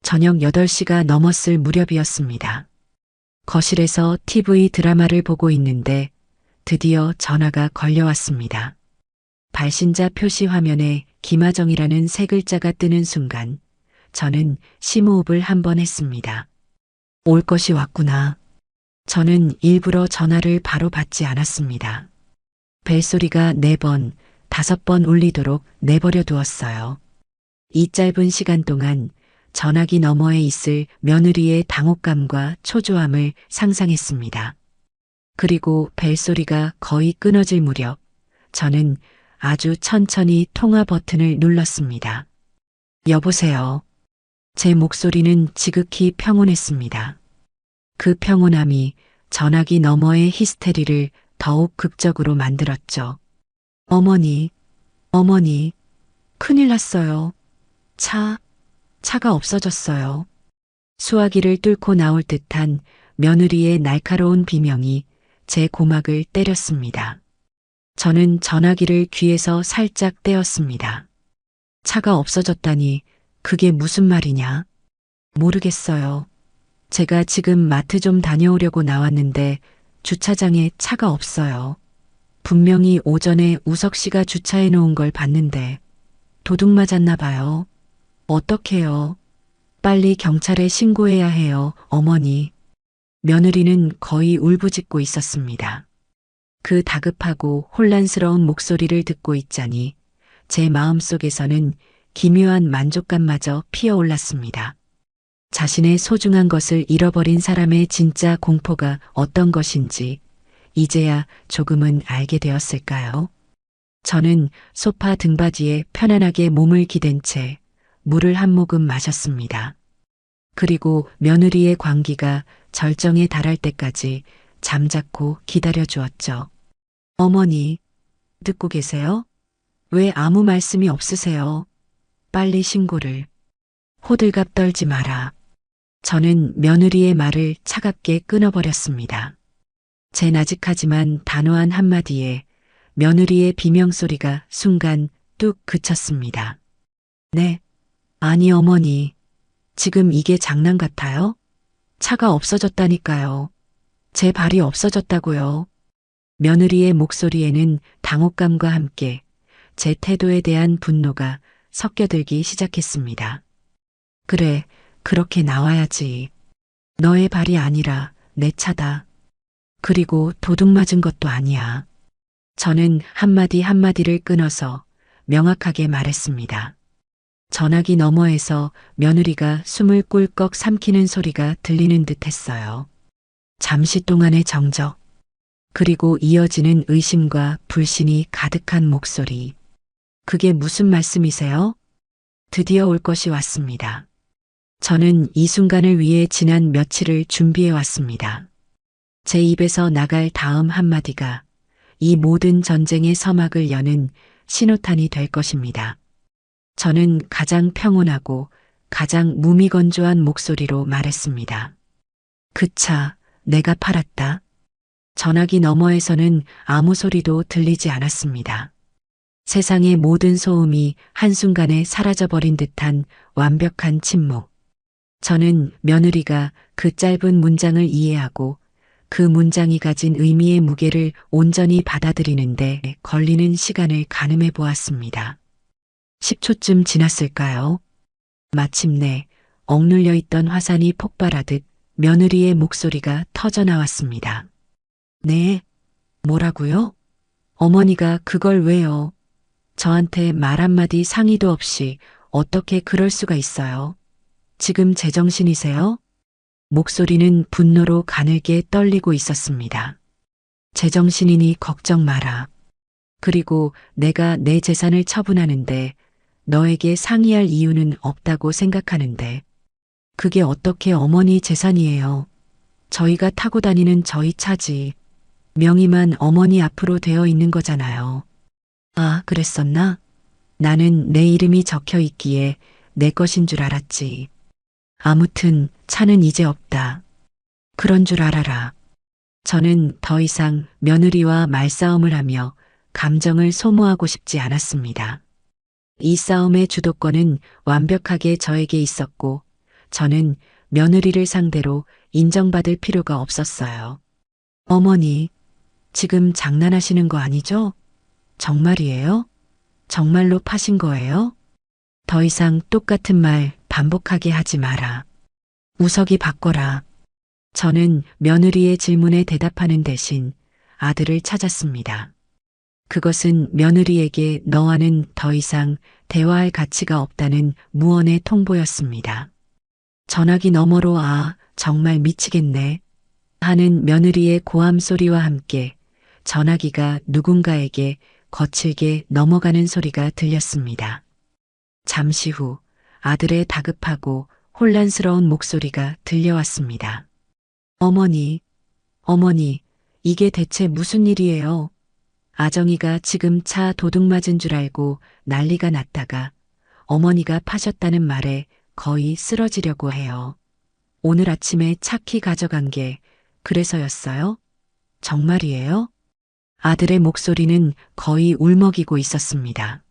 저녁 8시가 넘었을 무렵이었습니다. 거실에서 TV 드라마를 보고 있는데 드디어 전화가 걸려왔습니다. 발신자 표시 화면에 김하정이라는 세 글자가 뜨는 순간 저는 심호흡을 한번 했습니다. 올 것이 왔구나. 저는 일부러 전화를 바로 받지 않았습니다. 벨소리가 4번, 5번 울리도록 내버려 두었어요. 이 짧은 시간 동안 전화기 너머에 있을 며느리의 당혹감과 초조함을 상상했습니다. 그리고 벨소리가 거의 끊어질 무렵 저는 아주 천천히 통화 버튼을 눌렀습니다. 여보세요. 제 목소리는 지극히 평온했습니다. 그 평온함이 전화기 너머의 히스테리를 더욱 극적으로 만들었죠. 어머니, 어머니, 큰일 났어요. 차가 없어졌어요. 수화기를 뚫고 나올 듯한 며느리의 날카로운 비명이 제 고막을 때렸습니다. 저는 전화기를 귀에서 살짝 떼었습니다. 차가 없어졌다니 그게 무슨 말이냐? 모르겠어요. 제가 지금 마트 좀 다녀오려고 나왔는데 주차장에 차가 없어요. 분명히 오전에 우석 씨가 주차해 놓은 걸 봤는데 도둑 맞았나 봐요. 어떡해요. 빨리 경찰에 신고해야 해요, 어머니. 며느리는 거의 울부짖고 있었습니다. 그 다급하고 혼란스러운 목소리를 듣고 있자니 제 마음속에서는 기묘한 만족감마저 피어올랐습니다. 자신의 소중한 것을 잃어버린 사람의 진짜 공포가 어떤 것인지 이제야 조금은 알게 되었을까요? 저는 소파 등받이에 편안하게 몸을 기댄 채 물을 한 모금 마셨습니다. 그리고 며느리의 광기가 절정에 달할 때까지 잠자코 기다려 주었죠. 어머니, 듣고 계세요? 왜 아무 말씀이 없으세요? 빨리 신고를. 호들갑 떨지 마라. 저는 며느리의 말을 차갑게 끊어버렸습니다. 제 나직하지만 단호한 한마디에 며느리의 비명소리가 순간 뚝 그쳤습니다. 네. 아니 어머니. 지금 이게 장난 같아요? 차가 없어졌다니까요. 제 발이 없어졌다고요. 며느리의 목소리에는 당혹감과 함께 제 태도에 대한 분노가 섞여들기 시작했습니다. 그래, 그렇게 나와야지. 너의 발이 아니라 내 차다. 그리고 도둑 맞은 것도 아니야. 저는 한마디 한마디를 끊어서 명확하게 말했습니다. 전화기 너머에서 며느리가 숨을 꿀꺽 삼키는 소리가 들리는 듯 했어요. 잠시 동안의 정적, 그리고 이어지는 의심과 불신이 가득한 목소리. 그게 무슨 말씀이세요? 드디어 올 것이 왔습니다. 저는 이 순간을 위해 지난 며칠을 준비해 왔습니다. 제 입에서 나갈 다음 한마디가 이 모든 전쟁의 서막을 여는 신호탄이 될 것입니다. 저는 가장 평온하고 가장 무미건조한 목소리로 말했습니다. 그 차, 내가 팔았다. 전화기 너머에서는 아무 소리도 들리지 않았습니다. 세상의 모든 소음이 한순간에 사라져버린 듯한 완벽한 침묵. 저는 며느리가 그 짧은 문장을 이해하고 그 문장이 가진 의미의 무게를 온전히 받아들이는데 걸리는 시간을 가늠해 보았습니다. 10초쯤 지났을까요? 마침내 억눌려 있던 화산이 폭발하듯 며느리의 목소리가 터져 나왔습니다. 네, 뭐라고요? 어머니가 그걸 왜요? 저한테 말 한마디 상의도 없이 어떻게 그럴 수가 있어요? 지금 제정신이세요? 목소리는 분노로 가늘게 떨리고 있었습니다. 제정신이니 걱정 마라. 그리고 내가 내 재산을 처분하는데 너에게 상의할 이유는 없다고 생각하는데 그게 어떻게 어머니 재산이에요? 저희가 타고 다니는 저희 차지. 명의만 어머니 앞으로 되어 있는 거잖아요. 아, 그랬었나? 나는 내 이름이 적혀 있기에 내 것인 줄 알았지. 아무튼 차는 이제 없다. 그런 줄 알아라. 저는 더 이상 며느리와 말싸움을 하며 감정을 소모하고 싶지 않았습니다. 이 싸움의 주도권은 완벽하게 저에게 있었고 저는 며느리를 상대로 인정받을 필요가 없었어요. 어머니, 지금 장난하시는 거 아니죠? 정말이에요? 정말로 파신 거예요? 더 이상 똑같은 말 반복하게 하지 마라. 우석이 바꿔라. 저는 며느리의 질문에 대답하는 대신 아들을 찾았습니다. 그것은 며느리에게 너와는 더 이상 대화할 가치가 없다는 무언의 통보였습니다. 전화기 너머로 정말 미치겠네 하는 며느리의 고함 소리와 함께 전화기가 누군가에게 거칠게 넘어가는 소리가 들렸습니다. 잠시 후 아들의 다급하고 혼란스러운 목소리가 들려왔습니다. 어머니, 어머니, 이게 대체 무슨 일이에요? 아정이가 지금 차 도둑 맞은 줄 알고 난리가 났다가 어머니가 파셨다는 말에 거의 쓰러지려고 해요. 오늘 아침에 차 키 가져간 게 그래서였어요? 정말이에요? 아들의 목소리는 거의 울먹이고 있었습니다.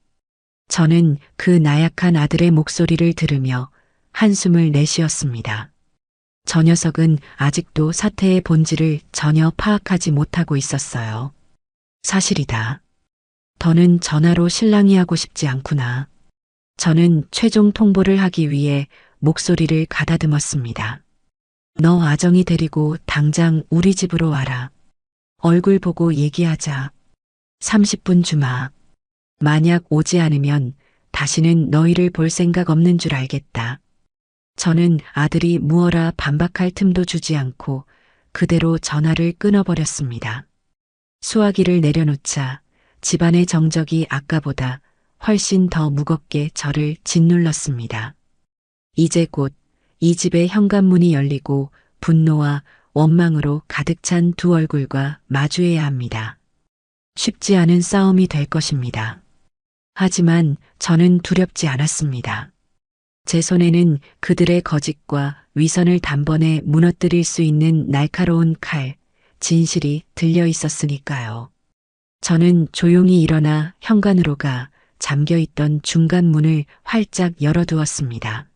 저는 그 나약한 아들의 목소리를 들으며 한숨을 내쉬었습니다. 저 녀석은 아직도 사태의 본질을 전혀 파악하지 못하고 있었어요. 사실이다. 더는 전화로 실랑이 하고 싶지 않구나. 저는 최종 통보를 하기 위해 목소리를 가다듬었습니다. 너 아정이 데리고 당장 우리 집으로 와라. 얼굴 보고 얘기하자. 30분 주마. 만약 오지 않으면 다시는 너희를 볼 생각 없는 줄 알겠다. 저는 아들이 무어라 반박할 틈도 주지 않고 그대로 전화를 끊어버렸습니다. 수화기를 내려놓자 집안의 정적이 아까보다 훨씬 더 무겁게 저를 짓눌렀습니다. 이제 곧 이 집의 현관문이 열리고 분노와 원망으로 가득 찬 두 얼굴과 마주해야 합니다. 쉽지 않은 싸움이 될 것입니다. 하지만 저는 두렵지 않았습니다. 제 손에는 그들의 거짓과 위선을 단번에 무너뜨릴 수 있는 날카로운 칼, 진실이 들려 있었으니까요. 저는 조용히 일어나 현관으로 가 잠겨있던 중간 문을 활짝 열어두었습니다.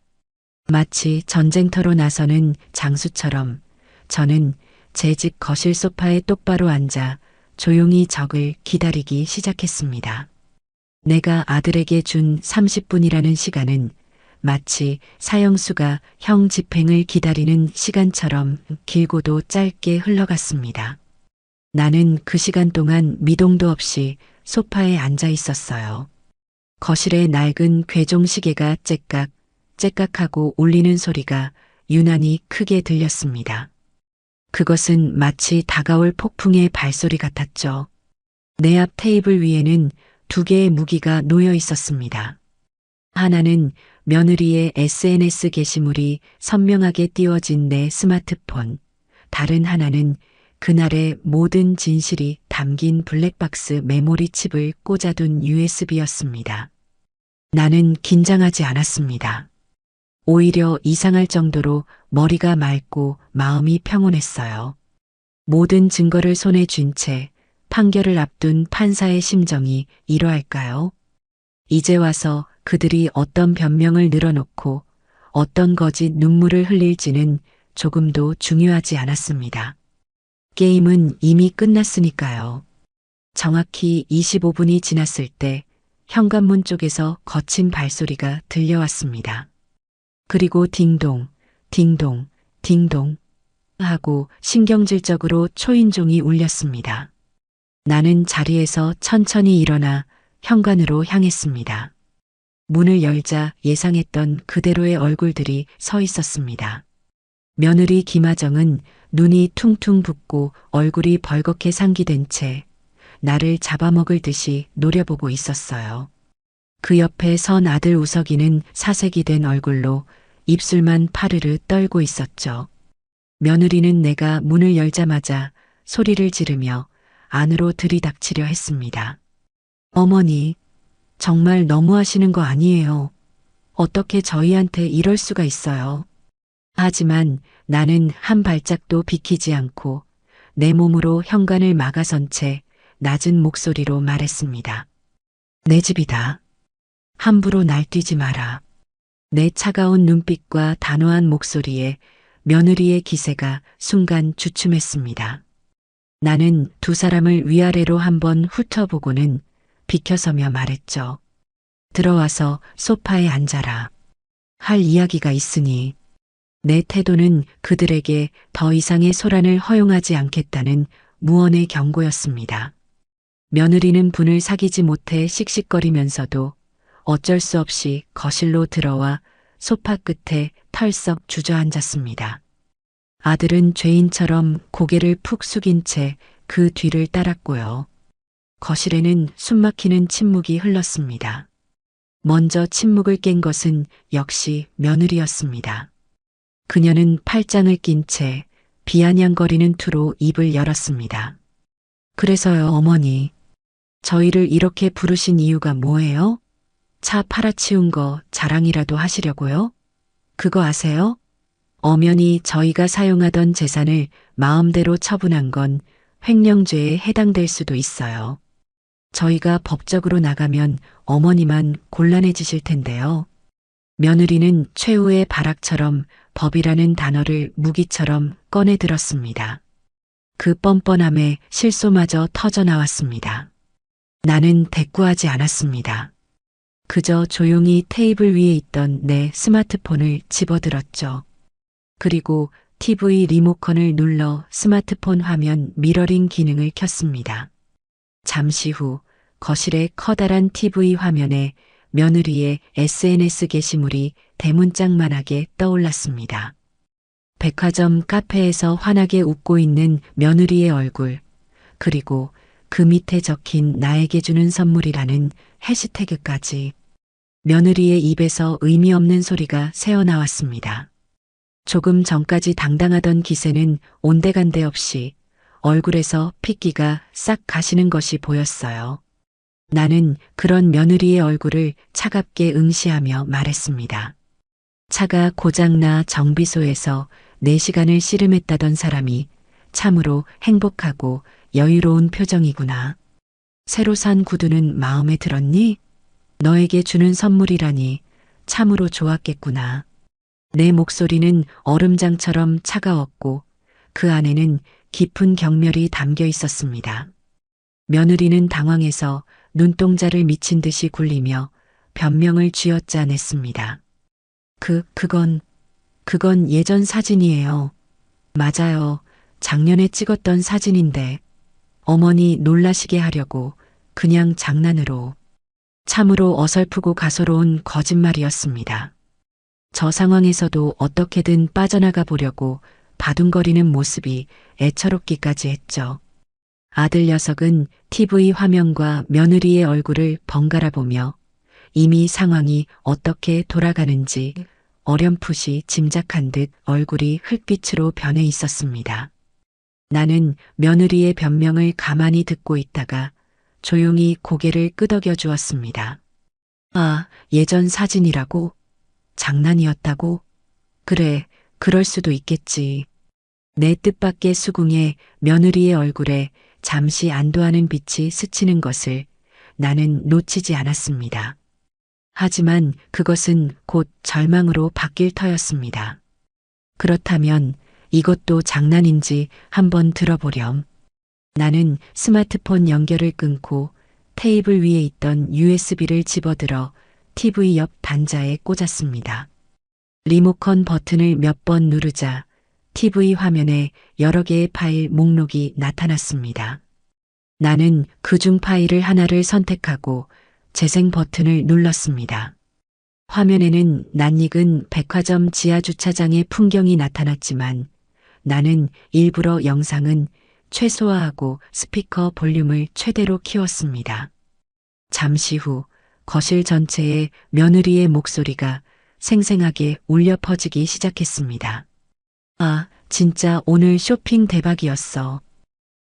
마치 전쟁터로 나서는 장수처럼 저는 제 집 거실 소파에 똑바로 앉아 조용히 적을 기다리기 시작했습니다. 내가 아들에게 준 30분이라는 시간은 마치 사형수가 형 집행을 기다리는 시간처럼 길고도 짧게 흘러갔습니다. 나는 그 시간 동안 미동도 없이 소파에 앉아 있었어요. 거실에 낡은 괴종 시계가 째깍 째깍하고 울리는 소리가 유난히 크게 들렸습니다. 그것은 마치 다가올 폭풍의 발소리 같았죠. 내 앞 테이블 위에는 두 개의 무기가 놓여 있었습니다. 하나는 며느리의 SNS 게시물이 선명하게 띄워진 내 스마트폰, 다른 하나는 그날의 모든 진실이 담긴 블랙박스 메모리 칩을 꽂아둔 USB였습니다. 나는 긴장하지 않았습니다. 오히려 이상할 정도로 머리가 맑고 마음이 평온했어요. 모든 증거를 손에 쥔 채 판결을 앞둔 판사의 심정이 이러할까요? 이제 와서 그들이 어떤 변명을 늘어놓고 어떤 거짓 눈물을 흘릴지는 조금도 중요하지 않았습니다. 게임은 이미 끝났으니까요. 정확히 25분이 지났을 때 현관문 쪽에서 거친 발소리가 들려왔습니다. 그리고 딩동, 딩동, 딩동 하고 신경질적으로 초인종이 울렸습니다. 나는 자리에서 천천히 일어나 현관으로 향했습니다. 문을 열자 예상했던 그대로의 얼굴들이 서 있었습니다. 며느리 김아정은 눈이 퉁퉁 붓고 얼굴이 벌겋게 상기된 채 나를 잡아먹을 듯이 노려보고 있었어요. 그 옆에 선 아들 우석이는 사색이 된 얼굴로 입술만 파르르 떨고 있었죠. 며느리는 내가 문을 열자마자 소리를 지르며 안으로 들이닥치려 했습니다. 어머니, 정말 너무하시는 거 아니에요. 어떻게 저희한테 이럴 수가 있어요. 하지만 나는 한 발짝도 비키지 않고 내 몸으로 현관을 막아선 채 낮은 목소리로 말했습니다. 내 집이다. 함부로 날뛰지 마라. 내 차가운 눈빛과 단호한 목소리에 며느리의 기세가 순간 주춤했습니다. 나는 두 사람을 위아래로 한번 훑어보고는 비켜서며 말했죠. 들어와서 소파에 앉아라. 할 이야기가 있으니. 내 태도는 그들에게 더 이상의 소란을 허용하지 않겠다는 무언의 경고였습니다. 며느리는 분을 사귀지 못해 씩씩거리면서도 어쩔 수 없이 거실로 들어와 소파 끝에 털썩 주저앉았습니다. 아들은 죄인처럼 고개를 푹 숙인 채 그 뒤를 따랐고요. 거실에는 숨막히는 침묵이 흘렀습니다. 먼저 침묵을 깬 것은 역시 며느리였습니다. 그녀는 팔짱을 낀 채 비아냥거리는 투로 입을 열었습니다. 그래서요, 어머니. 저희를 이렇게 부르신 이유가 뭐예요? 차 팔아치운 거 자랑이라도 하시려고요? 그거 아세요? 엄연히 저희가 사용하던 재산을 마음대로 처분한 건 횡령죄에 해당될 수도 있어요. 저희가 법적으로 나가면 어머니만 곤란해지실 텐데요. 며느리는 최후의 발악처럼 법이라는 단어를 무기처럼 꺼내 들었습니다. 그 뻔뻔함에 실소마저 터져 나왔습니다. 나는 대꾸하지 않았습니다. 그저 조용히 테이블 위에 있던 내 스마트폰을 집어들었죠. 그리고 TV 리모컨을 눌러 스마트폰 화면 미러링 기능을 켰습니다. 잠시 후 거실의 커다란 TV 화면에 며느리의 SNS 게시물이 대문짝만하게 떠올랐습니다. 백화점 카페에서 환하게 웃고 있는 며느리의 얼굴, 그리고 그 밑에 적힌 나에게 주는 선물이라는 해시태그까지. 며느리의 입에서 의미 없는 소리가 새어나왔습니다. 조금 전까지 당당하던 기세는 온데간데 없이 얼굴에서 핏기가 싹 가시는 것이 보였어요. 나는 그런 며느리의 얼굴을 차갑게 응시하며 말했습니다. 차가 고장나 정비소에서 4시간을 씨름했다던 사람이 참으로 행복하고 여유로운 표정이구나. 새로 산 구두는 마음에 들었니? 너에게 주는 선물이라니 참으로 좋았겠구나. 내 목소리는 얼음장처럼 차가웠고 그 안에는 깊은 경멸이 담겨 있었습니다. 며느리는 당황해서 눈동자를 미친 듯이 굴리며 변명을 쥐어짜냈습니다. 그건 예전 사진이에요. 맞아요. 작년에 찍었던 사진인데 어머니 놀라시게 하려고 그냥 장난으로. 참으로 어설프고 가소로운 거짓말이었습니다. 저 상황에서도 어떻게든 빠져나가 보려고 바둥거리는 모습이 애처롭기까지 했죠. 아들 녀석은 TV 화면과 며느리의 얼굴을 번갈아 보며 이미 상황이 어떻게 돌아가는지 어렴풋이 짐작한 듯 얼굴이 흙빛으로 변해 있었습니다. 나는 며느리의 변명을 가만히 듣고 있다가 조용히 고개를 끄덕여 주었습니다. 아, 예전 사진이라고? 장난이었다고? 그래, 그럴 수도 있겠지. 내 뜻밖의 수긍에 며느리의 얼굴에 잠시 안도하는 빛이 스치는 것을 나는 놓치지 않았습니다. 하지만 그것은 곧 절망으로 바뀔 터였습니다. 그렇다면 이것도 장난인지 한번 들어보렴. 나는 스마트폰 연결을 끊고 테이블 위에 있던 USB를 집어들어 TV 옆 단자에 꽂았습니다. 리모컨 버튼을 몇 번 누르자 TV 화면에 여러 개의 파일 목록이 나타났습니다. 나는 그중 파일을 하나를 선택하고 재생 버튼을 눌렀습니다. 화면에는 낯익은 백화점 지하 주차장의 풍경이 나타났지만 나는 일부러 영상은 최소화하고 스피커 볼륨을 최대로 키웠습니다. 잠시 후 거실 전체에 며느리의 목소리가 생생하게 울려 퍼지기 시작했습니다. 아, 진짜 오늘 쇼핑 대박이었어.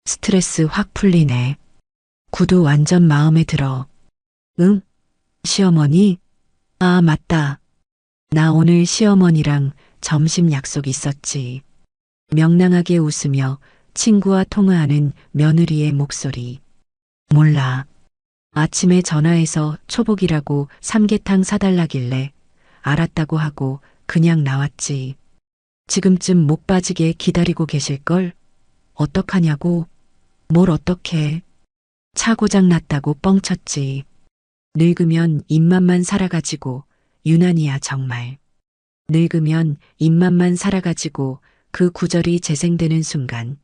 스트레스 확 풀리네. 구두 완전 마음에 들어. 응? 시어머니? 아, 맞다. 나 오늘 시어머니랑 점심 약속 있었지. 명랑하게 웃으며 친구와 통화하는 며느리의 목소리. 몰라. 아침에 전화해서 초복이라고 삼계탕 사달라길래 알았다고 하고 그냥 나왔지. 지금쯤 목 빠지게 기다리고 계실걸? 어떡하냐고? 뭘 어떡해. 차 고장 났다고 뻥쳤지. 늙으면 입맛만 살아가지고 유난이야 정말. 늙으면 입맛만 살아가지고 그 구절이 재생되는 순간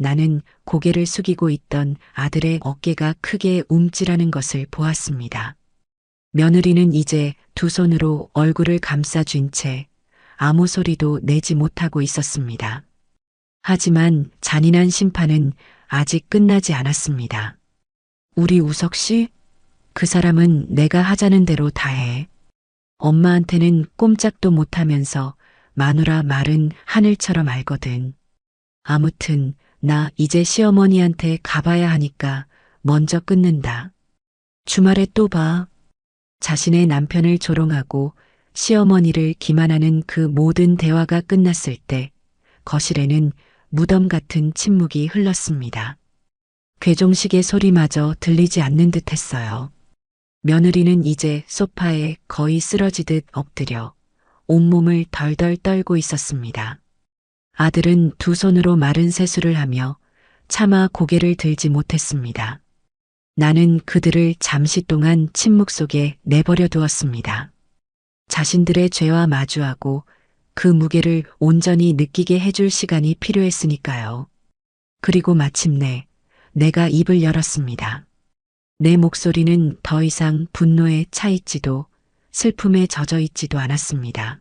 나는 고개를 숙이고 있던 아들의 어깨가 크게 움찔하는 것을 보았습니다. 며느리는 이제 두 손으로 얼굴을 감싸쥔 채 아무 소리도 내지 못하고 있었습니다. 하지만 잔인한 심판은 아직 끝나지 않았습니다. 우리 우석 씨? 그 사람은 내가 하자는 대로 다 해. 엄마한테는 꼼짝도 못하면서 마누라 말은 하늘처럼 알거든. 아무튼 나 이제 시어머니한테 가봐야 하니까 먼저 끊는다. 주말에 또 봐. 자신의 남편을 조롱하고 시어머니를 기만하는 그 모든 대화가 끝났을 때 거실에는 무덤 같은 침묵이 흘렀습니다. 괴종식의 소리마저 들리지 않는 듯 했어요. 며느리는 이제 소파에 거의 쓰러지듯 엎드려 온몸을 덜덜 떨고 있었습니다. 아들은 두 손으로 마른 세수를 하며 차마 고개를 들지 못했습니다. 나는 그들을 잠시 동안 침묵 속에 내버려 두었습니다. 자신들의 죄와 마주하고 그 무게를 온전히 느끼게 해줄 시간이 필요했으니까요. 그리고 마침내 내가 입을 열었습니다. 내 목소리는 더 이상 분노에 차 있지도 슬픔에 젖어 있지도 않았습니다.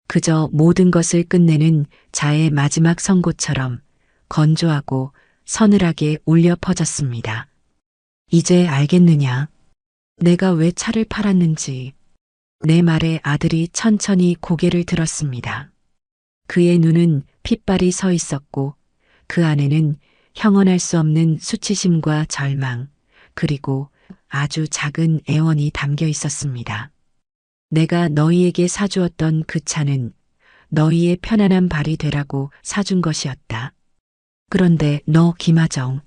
그저 모든 것을 끝내는 자의 마지막 선고처럼 건조하고 서늘하게 울려 퍼졌습니다. 이제 알겠느냐? 내가 왜 차를 팔았는지. 내 말에 아들이 천천히 고개를 들었습니다. 그의 눈은 핏발이 서 있었고 그 안에는 형언할 수 없는 수치심과 절망, 그리고 아주 작은 애원이 담겨 있었습니다. 내가 너희에게 사주었던 그 차는 너희의 편안한 발이 되라고 사준 것이었다. 그런데 너 김하정,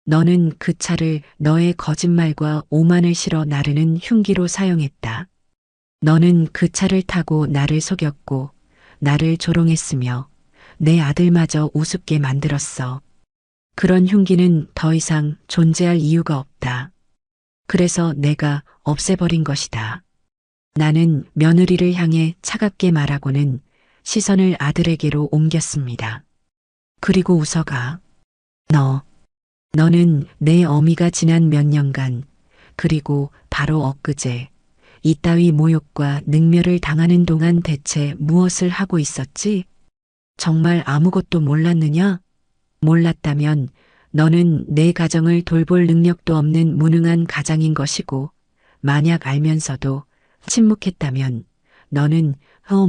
너는 그 차를 너의 거짓말과 오만을 실어 나르는 흉기로 사용했다. 너는 그 차를 타고 나를 속였고 나를 조롱했으며 내 아들마저 우습게 만들었어. 그런 흉기는 더 이상 존재할 이유가 없다. 그래서 내가 없애버린 것이다. 나는 며느리를 향해 차갑게 말하고는 시선을 아들에게로 옮겼습니다. 그리고 웃어가. 너는 내 어미가 지난 몇 년간, 그리고 바로 엊그제, 이따위 모욕과 능멸을 당하는 동안 대체 무엇을 하고 있었지? 정말 아무것도 몰랐느냐? 몰랐다면 너는 내 가정을 돌볼 능력도 없는 무능한 가장인 것이고, 만약 알면서도 침묵했다면 너는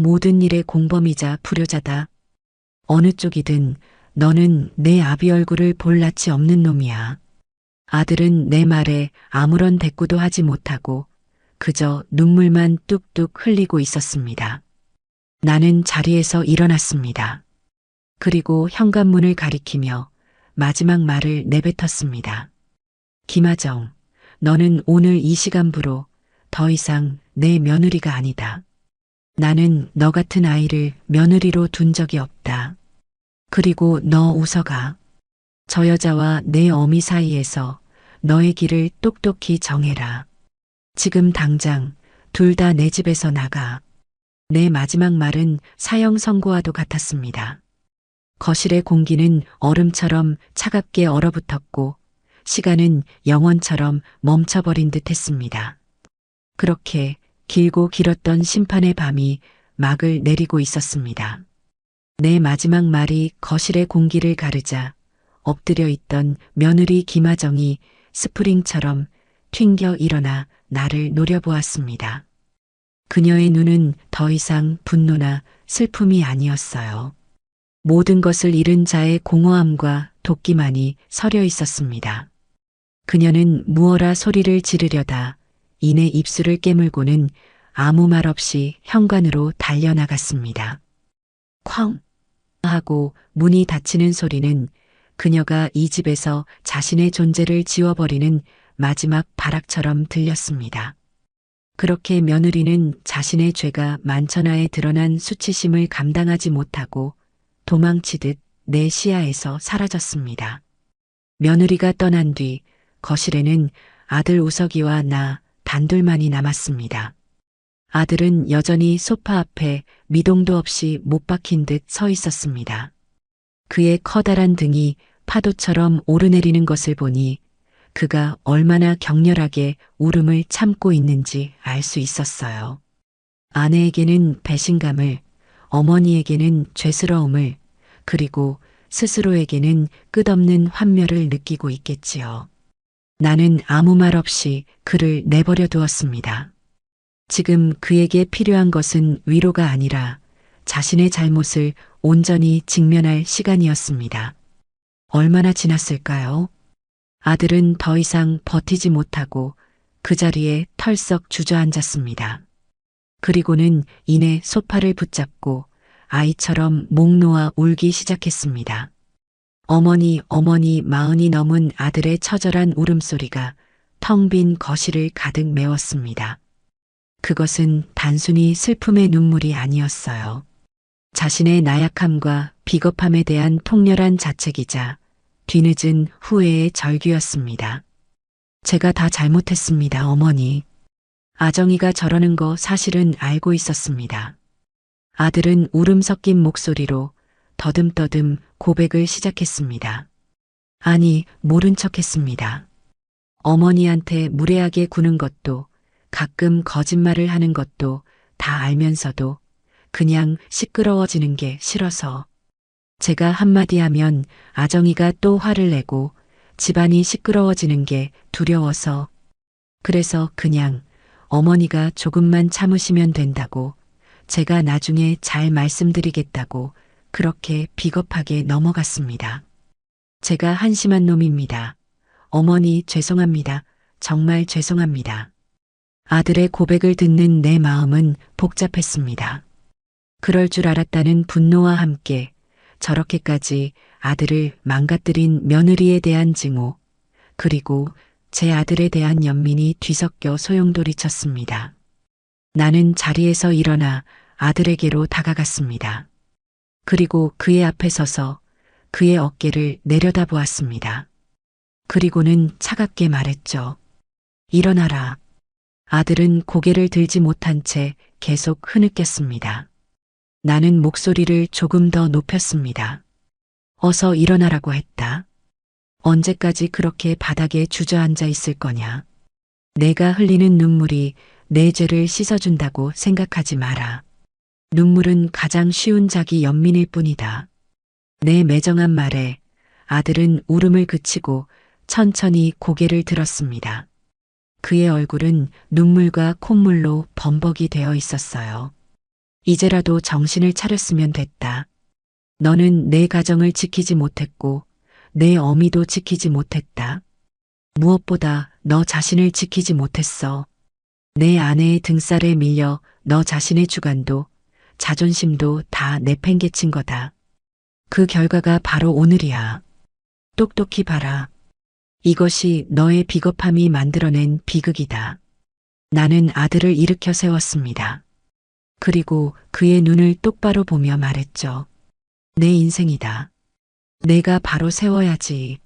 모든 일의 공범이자 불효자다. 어느 쪽이든 너는 내 아비 얼굴을 볼 낯이 없는 놈이야. 아들은 내 말에 아무런 대꾸도 하지 못하고 그저 눈물만 뚝뚝 흘리고 있었습니다. 나는 자리에서 일어났습니다. 그리고 현관문을 가리키며 마지막 말을 내뱉었습니다. 김하정, 너는 오늘 이 시간부로 더 이상 내 며느리가 아니다. 나는 너 같은 아이를 며느리로 둔 적이 없다. 그리고 너 웃어가. 저 여자와 내 어미 사이에서 너의 길을 똑똑히 정해라. 지금 당장 둘 다 내 집에서 나가. 내 마지막 말은 사형 선고와도 같았습니다. 거실의 공기는 얼음처럼 차갑게 얼어붙었고 시간은 영원처럼 멈춰버린 듯 했습니다. 그렇게 길고 길었던 심판의 밤이 막을 내리고 있었습니다. 내 마지막 말이 거실의 공기를 가르자 엎드려 있던 며느리 김하정이 스프링처럼 튕겨 일어나 나를 노려보았습니다. 그녀의 눈은 더 이상 분노나 슬픔이 아니었어요. 모든 것을 잃은 자의 공허함과 도끼만이 서려 있었습니다. 그녀는 무어라 소리를 지르려다 이내 입술을 깨물고는 아무 말 없이 현관으로 달려나갔습니다. 쾅! 하고 문이 닫히는 소리는 그녀가 이 집에서 자신의 존재를 지워버리는 마지막 발악처럼 들렸습니다. 그렇게 며느리는 자신의 죄가 만천하에 드러난 수치심을 감당하지 못하고 도망치듯 내 시야에서 사라졌습니다. 며느리가 떠난 뒤 거실에는 아들 우석이와 나 단둘만이 남았습니다. 아들은 여전히 소파 앞에 미동도 없이 못 박힌 듯 서 있었습니다. 그의 커다란 등이 파도처럼 오르내리는 것을 보니 그가 얼마나 격렬하게 울음을 참고 있는지 알 수 있었어요. 아내에게는 배신감을, 어머니에게는 죄스러움을, 그리고 스스로에게는 끝없는 환멸을 느끼고 있겠지요. 나는 아무 말 없이 그를 내버려 두었습니다. 지금 그에게 필요한 것은 위로가 아니라 자신의 잘못을 온전히 직면할 시간이었습니다. 얼마나 지났을까요? 아들은 더 이상 버티지 못하고 그 자리에 털썩 주저앉았습니다. 그리고는 이내 소파를 붙잡고 아이처럼 목 놓아 울기 시작했습니다. 어머니, 어머니 마흔이 넘은 아들의 처절한 울음소리가 텅 빈 거실을 가득 메웠습니다. 그것은 단순히 슬픔의 눈물이 아니었어요. 자신의 나약함과 비겁함에 대한 통렬한 자책이자 뒤늦은 후회의 절규였습니다. 제가 다 잘못했습니다, 어머니. 아정이가 저러는 거 사실은 알고 있었습니다. 아들은 울음 섞인 목소리로 더듬더듬 고백을 시작했습니다. 아니, 모른 척 했습니다. 어머니한테 무례하게 구는 것도 가끔 거짓말을 하는 것도 다 알면서도 그냥 시끄러워지는 게 싫어서 제가 한마디 하면 아정이가 또 화를 내고 집안이 시끄러워지는 게 두려워서 그래서 그냥 어머니가 조금만 참으시면 된다고 제가 나중에 잘 말씀드리겠다고 그렇게 비겁하게 넘어갔습니다. 제가 한심한 놈입니다. 어머니 죄송합니다. 정말 죄송합니다. 아들의 고백을 듣는 내 마음은 복잡했습니다. 그럴 줄 알았다는 분노와 함께 저렇게까지 아들을 망가뜨린 며느리에 대한 증오, 그리고 제 아들에 대한 연민이 뒤섞여 소용돌이쳤습니다. 나는 자리에서 일어나 아들에게로 다가갔습니다. 그리고 그의 앞에 서서 그의 어깨를 내려다보았습니다. 그리고는 차갑게 말했죠. 일어나라. 아들은 고개를 들지 못한 채 계속 흐느꼈습니다. 나는 목소리를 조금 더 높였습니다. 어서 일어나라고 했다. 언제까지 그렇게 바닥에 주저앉아 있을 거냐. 내가 흘리는 눈물이 내 죄를 씻어준다고 생각하지 마라. 눈물은 가장 쉬운 자기 연민일 뿐이다. 내 매정한 말에 아들은 울음을 그치고 천천히 고개를 들었습니다. 그의 얼굴은 눈물과 콧물로 범벅이 되어 있었어요. 이제라도 정신을 차렸으면 됐다. 너는 내 가정을 지키지 못했고 내 어미도 지키지 못했다. 무엇보다 너 자신을 지키지 못했어. 내 아내의 등살에 밀려 너 자신의 주관도 자존심도 다 내팽개친 거다. 그 결과가 바로 오늘이야. 똑똑히 봐라. 이것이 너의 비겁함이 만들어낸 비극이다. 나는 아들을 일으켜 세웠습니다. 그리고 그의 눈을 똑바로 보며 말했죠. 내 인생이다. 내가 바로 세워야지.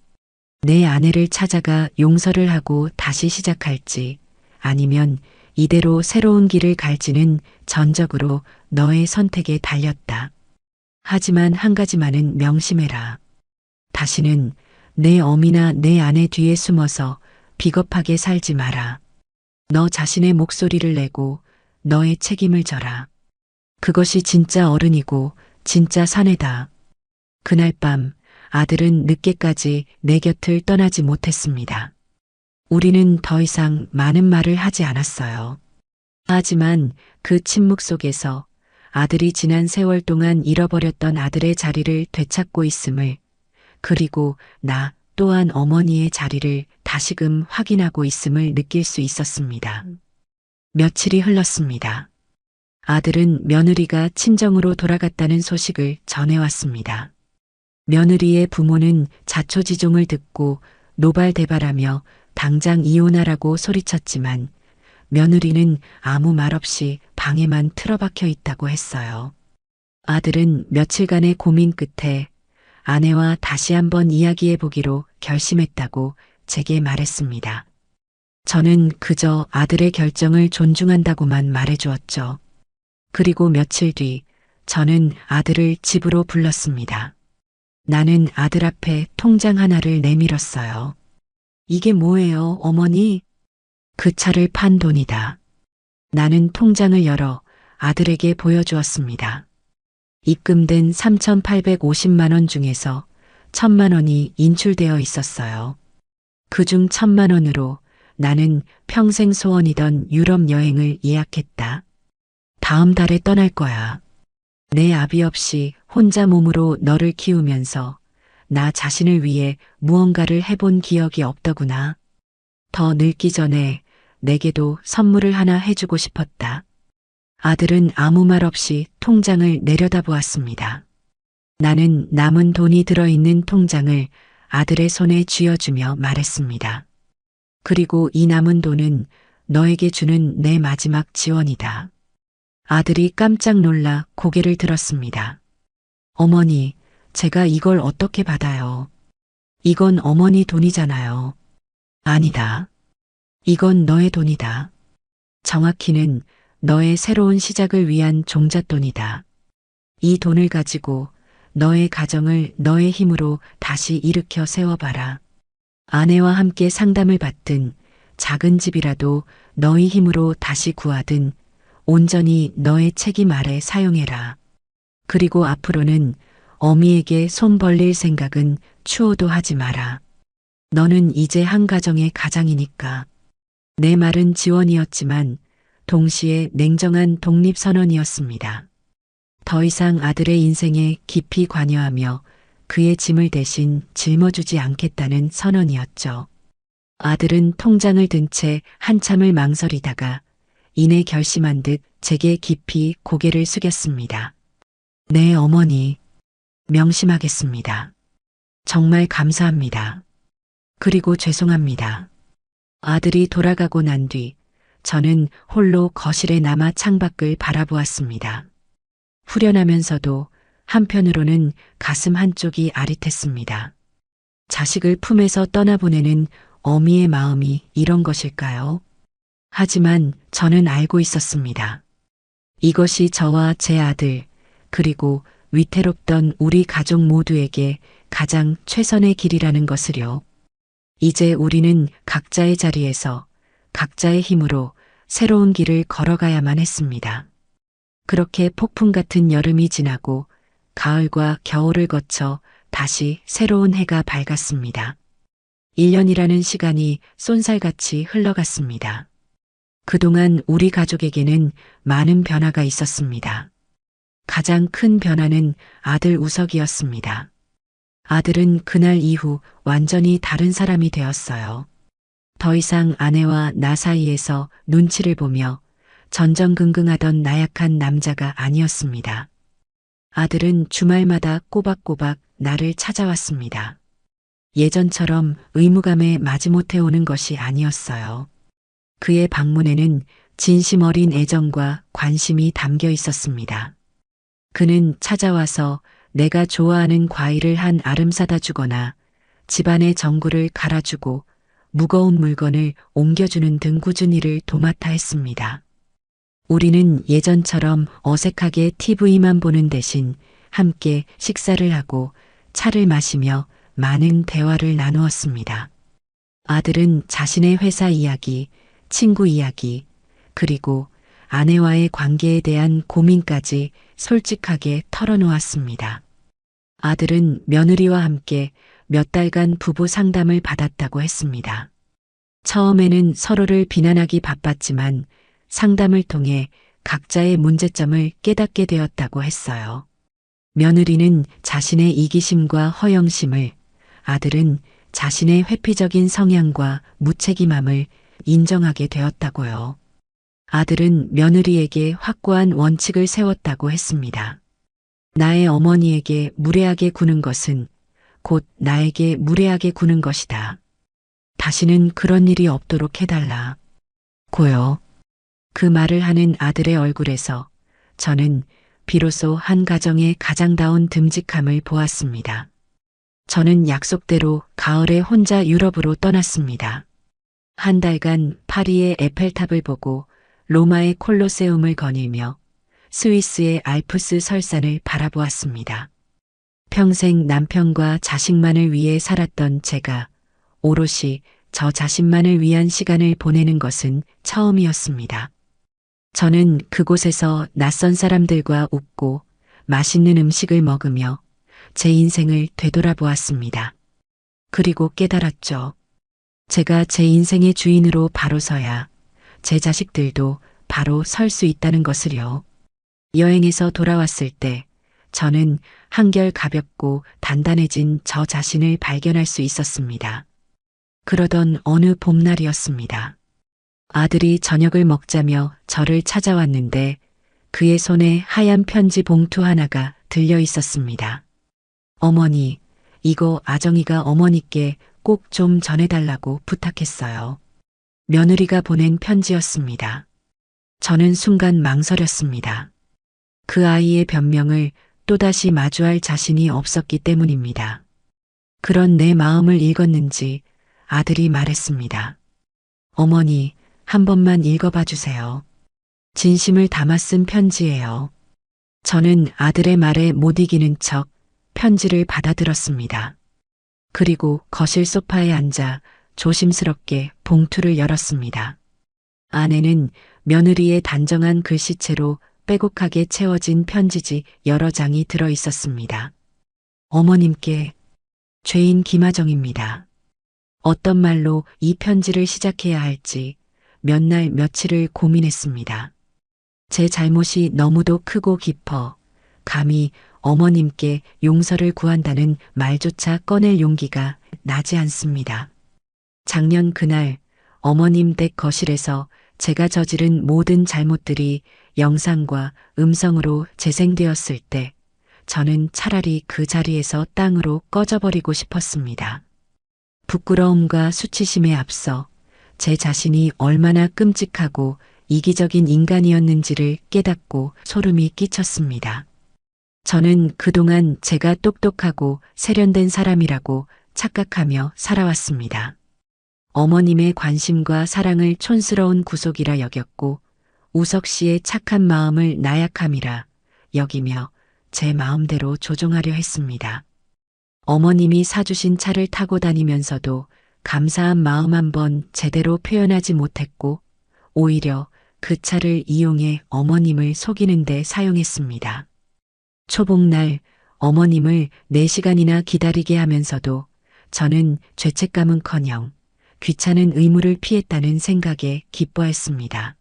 내 아내를 찾아가 용서를 하고 다시 시작할지 아니면 이대로 새로운 길을 갈지는 전적으로 너의 선택에 달렸다. 하지만 한 가지만은 명심해라. 다시는 내 어미나 내 아내 뒤에 숨어서 비겁하게 살지 마라. 너 자신의 목소리를 내고 너의 책임을 져라. 그것이 진짜 어른이고 진짜 사내다. 그날 밤 아들은 늦게까지 내 곁을 떠나지 못했습니다. 우리는 더 이상 많은 말을 하지 않았어요. 하지만 그 침묵 속에서 아들이 지난 세월 동안 잃어버렸던 아들의 자리를 되찾고 있음을, 그리고 나 또한 어머니의 자리를 다시금 확인하고 있음을 느낄 수 있었습니다. 며칠이 흘렀습니다. 아들은 며느리가 친정으로 돌아갔다는 소식을 전해왔습니다. 며느리의 부모는 자초지종을 듣고 노발대발하며 당장 이혼하라고 소리쳤지만 며느리는 아무 말 없이 방에만 틀어박혀 있다고 했어요. 아들은 며칠간의 고민 끝에 아내와 다시 한번 이야기해 보기로 결심했다고 제게 말했습니다. 저는 그저 아들의 결정을 존중한다고만 말해주었죠. 그리고 며칠 뒤 저는 아들을 집으로 불렀습니다. 나는 아들 앞에 통장 하나를 내밀었어요. 이게 뭐예요, 어머니? 그 차를 판 돈이다. 나는 통장을 열어 아들에게 보여주었습니다. 입금된 3,850만 원 중에서 1,000만 원이 인출되어 있었어요. 그중 1,000만 원으로 나는 평생 소원이던 유럽 여행을 예약했다. 다음 달에 떠날 거야. 내 아비 없이 혼자 몸으로 너를 키우면서 나 자신을 위해 무언가를 해본 기억이 없더구나. 더 늙기 전에 내게도 선물을 하나 해주고 싶었다. 아들은 아무 말 없이 통장을 내려다보았습니다. 나는 남은 돈이 들어있는 통장을 아들의 손에 쥐어주며 말했습니다. 그리고 이 남은 돈은 너에게 주는 내 마지막 지원이다. 아들이 깜짝 놀라 고개를 들었습니다. 어머니, 제가 이걸 어떻게 받아요? 이건 어머니 돈이잖아요. 아니다. 이건 너의 돈이다. 정확히는 너의 새로운 시작을 위한 종잣돈이다. 이 돈을 가지고 너의 가정을 너의 힘으로 다시 일으켜 세워봐라. 아내와 함께 상담을 받든 작은 집이라도 너의 힘으로 다시 구하든 온전히 너의 책임 아래 사용해라. 그리고 앞으로는 어미에게 손 벌릴 생각은 추호도 하지 마라. 너는 이제 한 가정의 가장이니까. 내 말은 지원이었지만 동시에 냉정한 독립선언이었습니다. 더 이상 아들의 인생에 깊이 관여하며 그의 짐을 대신 짊어주지 않겠다는 선언이었죠. 아들은 통장을 든 채 한참을 망설이다가 이내 결심한 듯 제게 깊이 고개를 숙였습니다. 네, 어머니. 명심하겠습니다. 정말 감사합니다. 그리고 죄송합니다. 아들이 돌아가고 난 뒤 저는 홀로 거실에 남아 창밖을 바라보았습니다. 후련하면서도 한편으로는 가슴 한쪽이 아릿했습니다. 자식을 품에서 떠나보내는 어미의 마음이 이런 것일까요? 하지만 저는 알고 있었습니다. 이것이 저와 제 아들, 그리고 위태롭던 우리 가족 모두에게 가장 최선의 길이라는 것을요. 이제 우리는 각자의 자리에서 각자의 힘으로 새로운 길을 걸어가야만 했습니다. 그렇게 폭풍 같은 여름이 지나고 가을과 겨울을 거쳐 다시 새로운 해가 밝았습니다. 1년이라는 시간이 쏜살같이 흘러갔습니다. 그동안 우리 가족에게는 많은 변화가 있었습니다. 가장 큰 변화는 아들 우석이었습니다. 아들은 그날 이후 완전히 다른 사람이 되었어요. 더 이상 아내와 나 사이에서 눈치를 보며 전전긍긍하던 나약한 남자가 아니었습니다. 아들은 주말마다 꼬박꼬박 나를 찾아왔습니다. 예전처럼 의무감에 마지못해 오는 것이 아니었어요. 그의 방문에는 진심 어린 애정과 관심이 담겨 있었습니다. 그는 찾아와서 내가 좋아하는 과일을 한 알음 사다 주거나 집안의 전구를 갈아주고 무거운 물건을 옮겨주는 등 꾸준 일을 도맡아 했습니다. 우리는 예전처럼 어색하게 TV만 보는 대신 함께 식사를 하고 차를 마시며 많은 대화를 나누었습니다. 아들은 자신의 회사 이야기, 친구 이야기, 그리고 아내와의 관계에 대한 고민까지 솔직하게 털어놓았습니다. 아들은 며느리와 함께 몇 달간 부부 상담을 받았다고 했습니다. 처음에는 서로를 비난하기 바빴지만 상담을 통해 각자의 문제점을 깨닫게 되었다고 했어요. 며느리는 자신의 이기심과 허영심을, 아들은 자신의 회피적인 성향과 무책임함을 인정하게 되었다고요. 아들은 며느리에게 확고한 원칙을 세웠다고 했습니다. 나의 어머니에게 무례하게 구는 것은 곧 나에게 무례하게 구는 것이다. 다시는 그런 일이 없도록 해달라. 고요. 그 말을 하는 아들의 얼굴에서 저는 비로소 한 가정의 가장다운 듬직함을 보았습니다. 저는 약속대로 가을에 혼자 유럽으로 떠났습니다. 한 달간 파리의 에펠탑을 보고 로마의 콜로세움을 거닐며 스위스의 알프스 설산을 바라보았습니다. 평생 남편과 자식만을 위해 살았던 제가 오롯이 저 자신만을 위한 시간을 보내는 것은 처음이었습니다. 저는 그곳에서 낯선 사람들과 웃고 맛있는 음식을 먹으며 제 인생을 되돌아보았습니다. 그리고 깨달았죠. 제가 제 인생의 주인으로 바로 서야 제 자식들도 바로 설 수 있다는 것을요. 여행에서 돌아왔을 때 저는 한결 가볍고 단단해진 저 자신을 발견할 수 있었습니다. 그러던 어느 봄날이었습니다. 아들이 저녁을 먹자며 저를 찾아왔는데 그의 손에 하얀 편지 봉투 하나가 들려 있었습니다. 어머니, 이거 아정이가 어머니께 꼭 좀 전해달라고 부탁했어요. 며느리가 보낸 편지였습니다. 저는 순간 망설였습니다. 그 아이의 변명을 또다시 마주할 자신이 없었기 때문입니다. 그런 내 마음을 읽었는지 아들이 말했습니다. 어머니, 한 번만 읽어봐 주세요. 진심을 담아 쓴 편지예요. 저는 아들의 말에 못 이기는 척 편지를 받아들었습니다. 그리고 거실 소파에 앉아 조심스럽게 봉투를 열었습니다. 안에는 며느리의 단정한 글씨체로 빼곡하게 채워진 편지지 여러 장이 들어 있었습니다. 어머님께 죄인 김아정입니다. 어떤 말로 이 편지를 시작해야 할지 몇 날 며칠을 고민했습니다. 제 잘못이 너무도 크고 깊어 감히 어머님께 용서를 구한다는 말조차 꺼낼 용기가 나지 않습니다. 작년 그날 어머님 댁 거실에서 제가 저지른 모든 잘못들이 영상과 음성으로 재생되었을 때 저는 차라리 그 자리에서 땅으로 꺼져버리고 싶었습니다. 부끄러움과 수치심에 앞서 제 자신이 얼마나 끔찍하고 이기적인 인간이었는지를 깨닫고 소름이 끼쳤습니다. 저는 그동안 제가 똑똑하고 세련된 사람이라고 착각하며 살아왔습니다. 어머님의 관심과 사랑을 촌스러운 구속이라 여겼고 우석 씨의 착한 마음을 나약함이라 여기며 제 마음대로 조종하려 했습니다. 어머님이 사주신 차를 타고 다니면서도 감사한 마음 한번 제대로 표현하지 못했고 오히려 그 차를 이용해 어머님을 속이는 데 사용했습니다. 초복날 어머님을 4시간이나 기다리게 하면서도 저는 죄책감은커녕 귀찮은 의무를 피했다는 생각에 기뻐했습니다.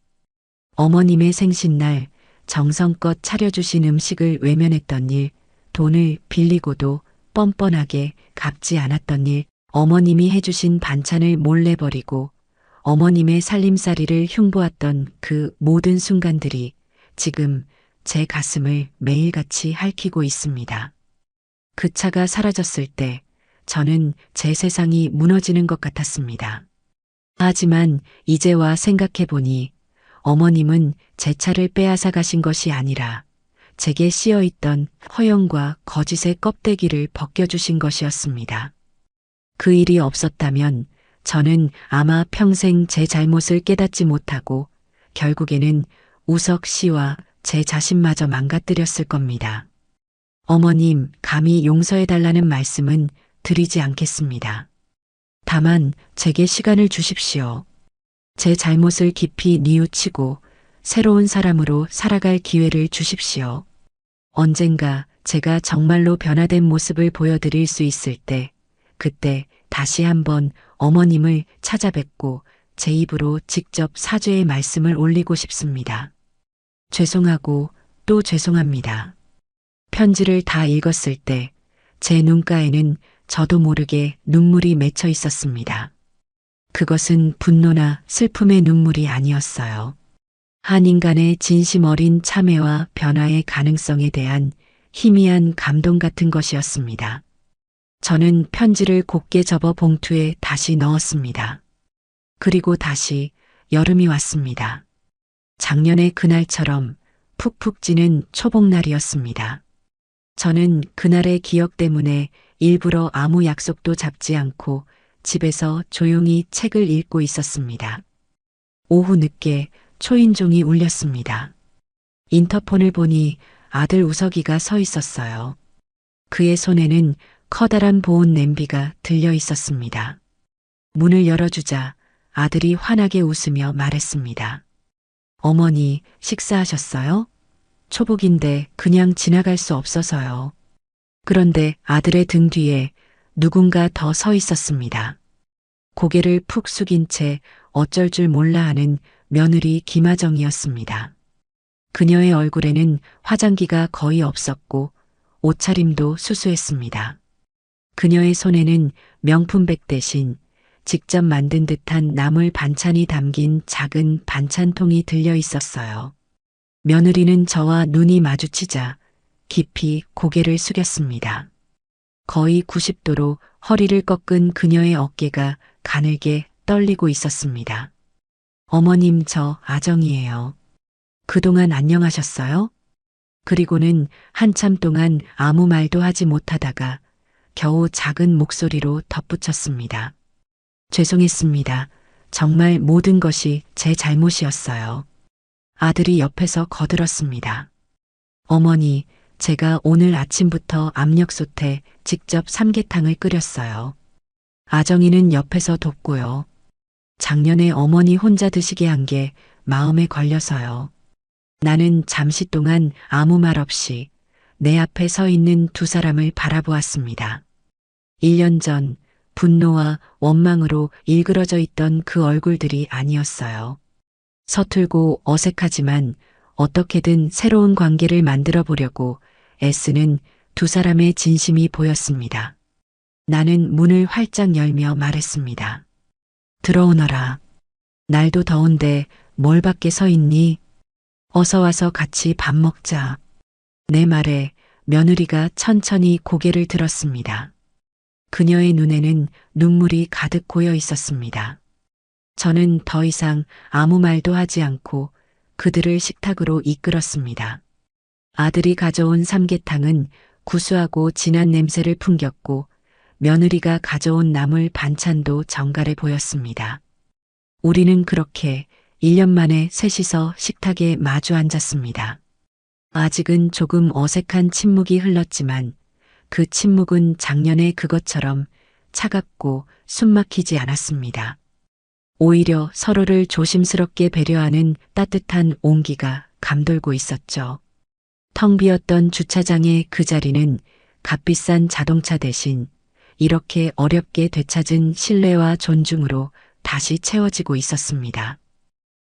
어머님의 생신날 정성껏 차려주신 음식을 외면했던 일, 돈을 빌리고도 뻔뻔하게 갚지 않았던 일, 어머님이 해주신 반찬을 몰래 버리고 어머님의 살림살이를 흉보았던 그 모든 순간들이 지금 제 가슴을 매일같이 핥히고 있습니다. 그 차가 사라졌을 때 저는 제 세상이 무너지는 것 같았습니다. 하지만 이제와 생각해보니 어머님은 제 차를 빼앗아 가신 것이 아니라 제게 씌어있던 허영과 거짓의 껍데기를 벗겨주신 것이었습니다. 그 일이 없었다면 저는 아마 평생 제 잘못을 깨닫지 못하고 결국에는 우석 씨와 제 자신마저 망가뜨렸을 겁니다. 어머님, 감히 용서해달라는 말씀은 드리지 않겠습니다. 다만 제게 시간을 주십시오. 제 잘못을 깊이 뉘우치고 새로운 사람으로 살아갈 기회를 주십시오. 언젠가 제가 정말로 변화된 모습을 보여드릴 수 있을 때, 그때 다시 한번 어머님을 찾아뵙고 제 입으로 직접 사죄의 말씀을 올리고 싶습니다. 죄송하고 또 죄송합니다. 편지를 다 읽었을 때 제 눈가에는 저도 모르게 눈물이 맺혀 있었습니다. 그것은 분노나 슬픔의 눈물이 아니었어요. 한 인간의 진심 어린 참회와 변화의 가능성에 대한 희미한 감동 같은 것이었습니다. 저는 편지를 곱게 접어 봉투에 다시 넣었습니다. 그리고 다시 여름이 왔습니다. 작년의 그날처럼 푹푹 찌는 초복날이었습니다. 저는 그날의 기억 때문에 일부러 아무 약속도 잡지 않고 집에서 조용히 책을 읽고 있었습니다. 오후 늦게 초인종이 울렸습니다. 인터폰을 보니 아들 우석이가 서 있었어요. 그의 손에는 커다란 보온 냄비가 들려 있었습니다. 문을 열어주자 아들이 환하게 웃으며 말했습니다. 어머니, 식사하셨어요? 초복인데 그냥 지나갈 수 없어서요. 그런데 아들의 등 뒤에 누군가 더 서 있었습니다. 고개를 푹 숙인 채 어쩔 줄 몰라 하는 며느리 김아정이었습니다. 그녀의 얼굴에는 화장기가 거의 없었고 옷차림도 수수했습니다. 그녀의 손에는 명품백 대신 직접 만든 듯한 나물 반찬이 담긴 작은 반찬통이 들려 있었어요. 며느리는 저와 눈이 마주치자 깊이 고개를 숙였습니다. 거의 90도로 허리를 꺾은 그녀의 어깨가 가늘게 떨리고 있었습니다. 어머님, 저 아정이에요. 그동안 안녕하셨어요? 그리고는 한참 동안 아무 말도 하지 못하다가 겨우 작은 목소리로 덧붙였습니다. 죄송했습니다. 정말 모든 것이 제 잘못이었어요. 아들이 옆에서 거들었습니다. 어머니, 제가 오늘 아침부터 압력솥에 직접 삼계탕을 끓였어요. 아정이는 옆에서 돕고요. 작년에 어머니 혼자 드시게 한 게 마음에 걸려서요. 나는 잠시 동안 아무 말 없이 내 앞에 서 있는 두 사람을 바라보았습니다. 1년 전 분노와 원망으로 일그러져 있던 그 얼굴들이 아니었어요. 서툴고 어색하지만 어떻게든 새로운 관계를 만들어 보려고 애쓰는 두 사람의 진심이 보였습니다. 나는 문을 활짝 열며 말했습니다. 들어오너라. 날도 더운데 뭘 밖에 서 있니? 어서 와서 같이 밥 먹자. 내 말에 며느리가 천천히 고개를 들었습니다. 그녀의 눈에는 눈물이 가득 고여 있었습니다. 저는 더 이상 아무 말도 하지 않고 그들을 식탁으로 이끌었습니다. 아들이 가져온 삼계탕은 구수하고 진한 냄새를 풍겼고 며느리가 가져온 나물 반찬도 정갈해 보였습니다. 우리는 그렇게 1년 만에 셋이서 식탁에 마주 앉았습니다. 아직은 조금 어색한 침묵이 흘렀지만 그 침묵은 작년의 그것처럼 차갑고 숨막히지 않았습니다. 오히려 서로를 조심스럽게 배려하는 따뜻한 온기가 감돌고 있었죠. 텅 비었던 주차장의 그 자리는 값비싼 자동차 대신 이렇게 어렵게 되찾은 신뢰와 존중으로 다시 채워지고 있었습니다.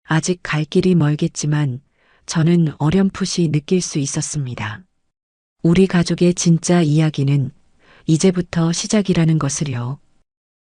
아직 갈 길이 멀겠지만 저는 어렴풋이 느낄 수 있었습니다. 우리 가족의 진짜 이야기는 이제부터 시작이라는 것을요.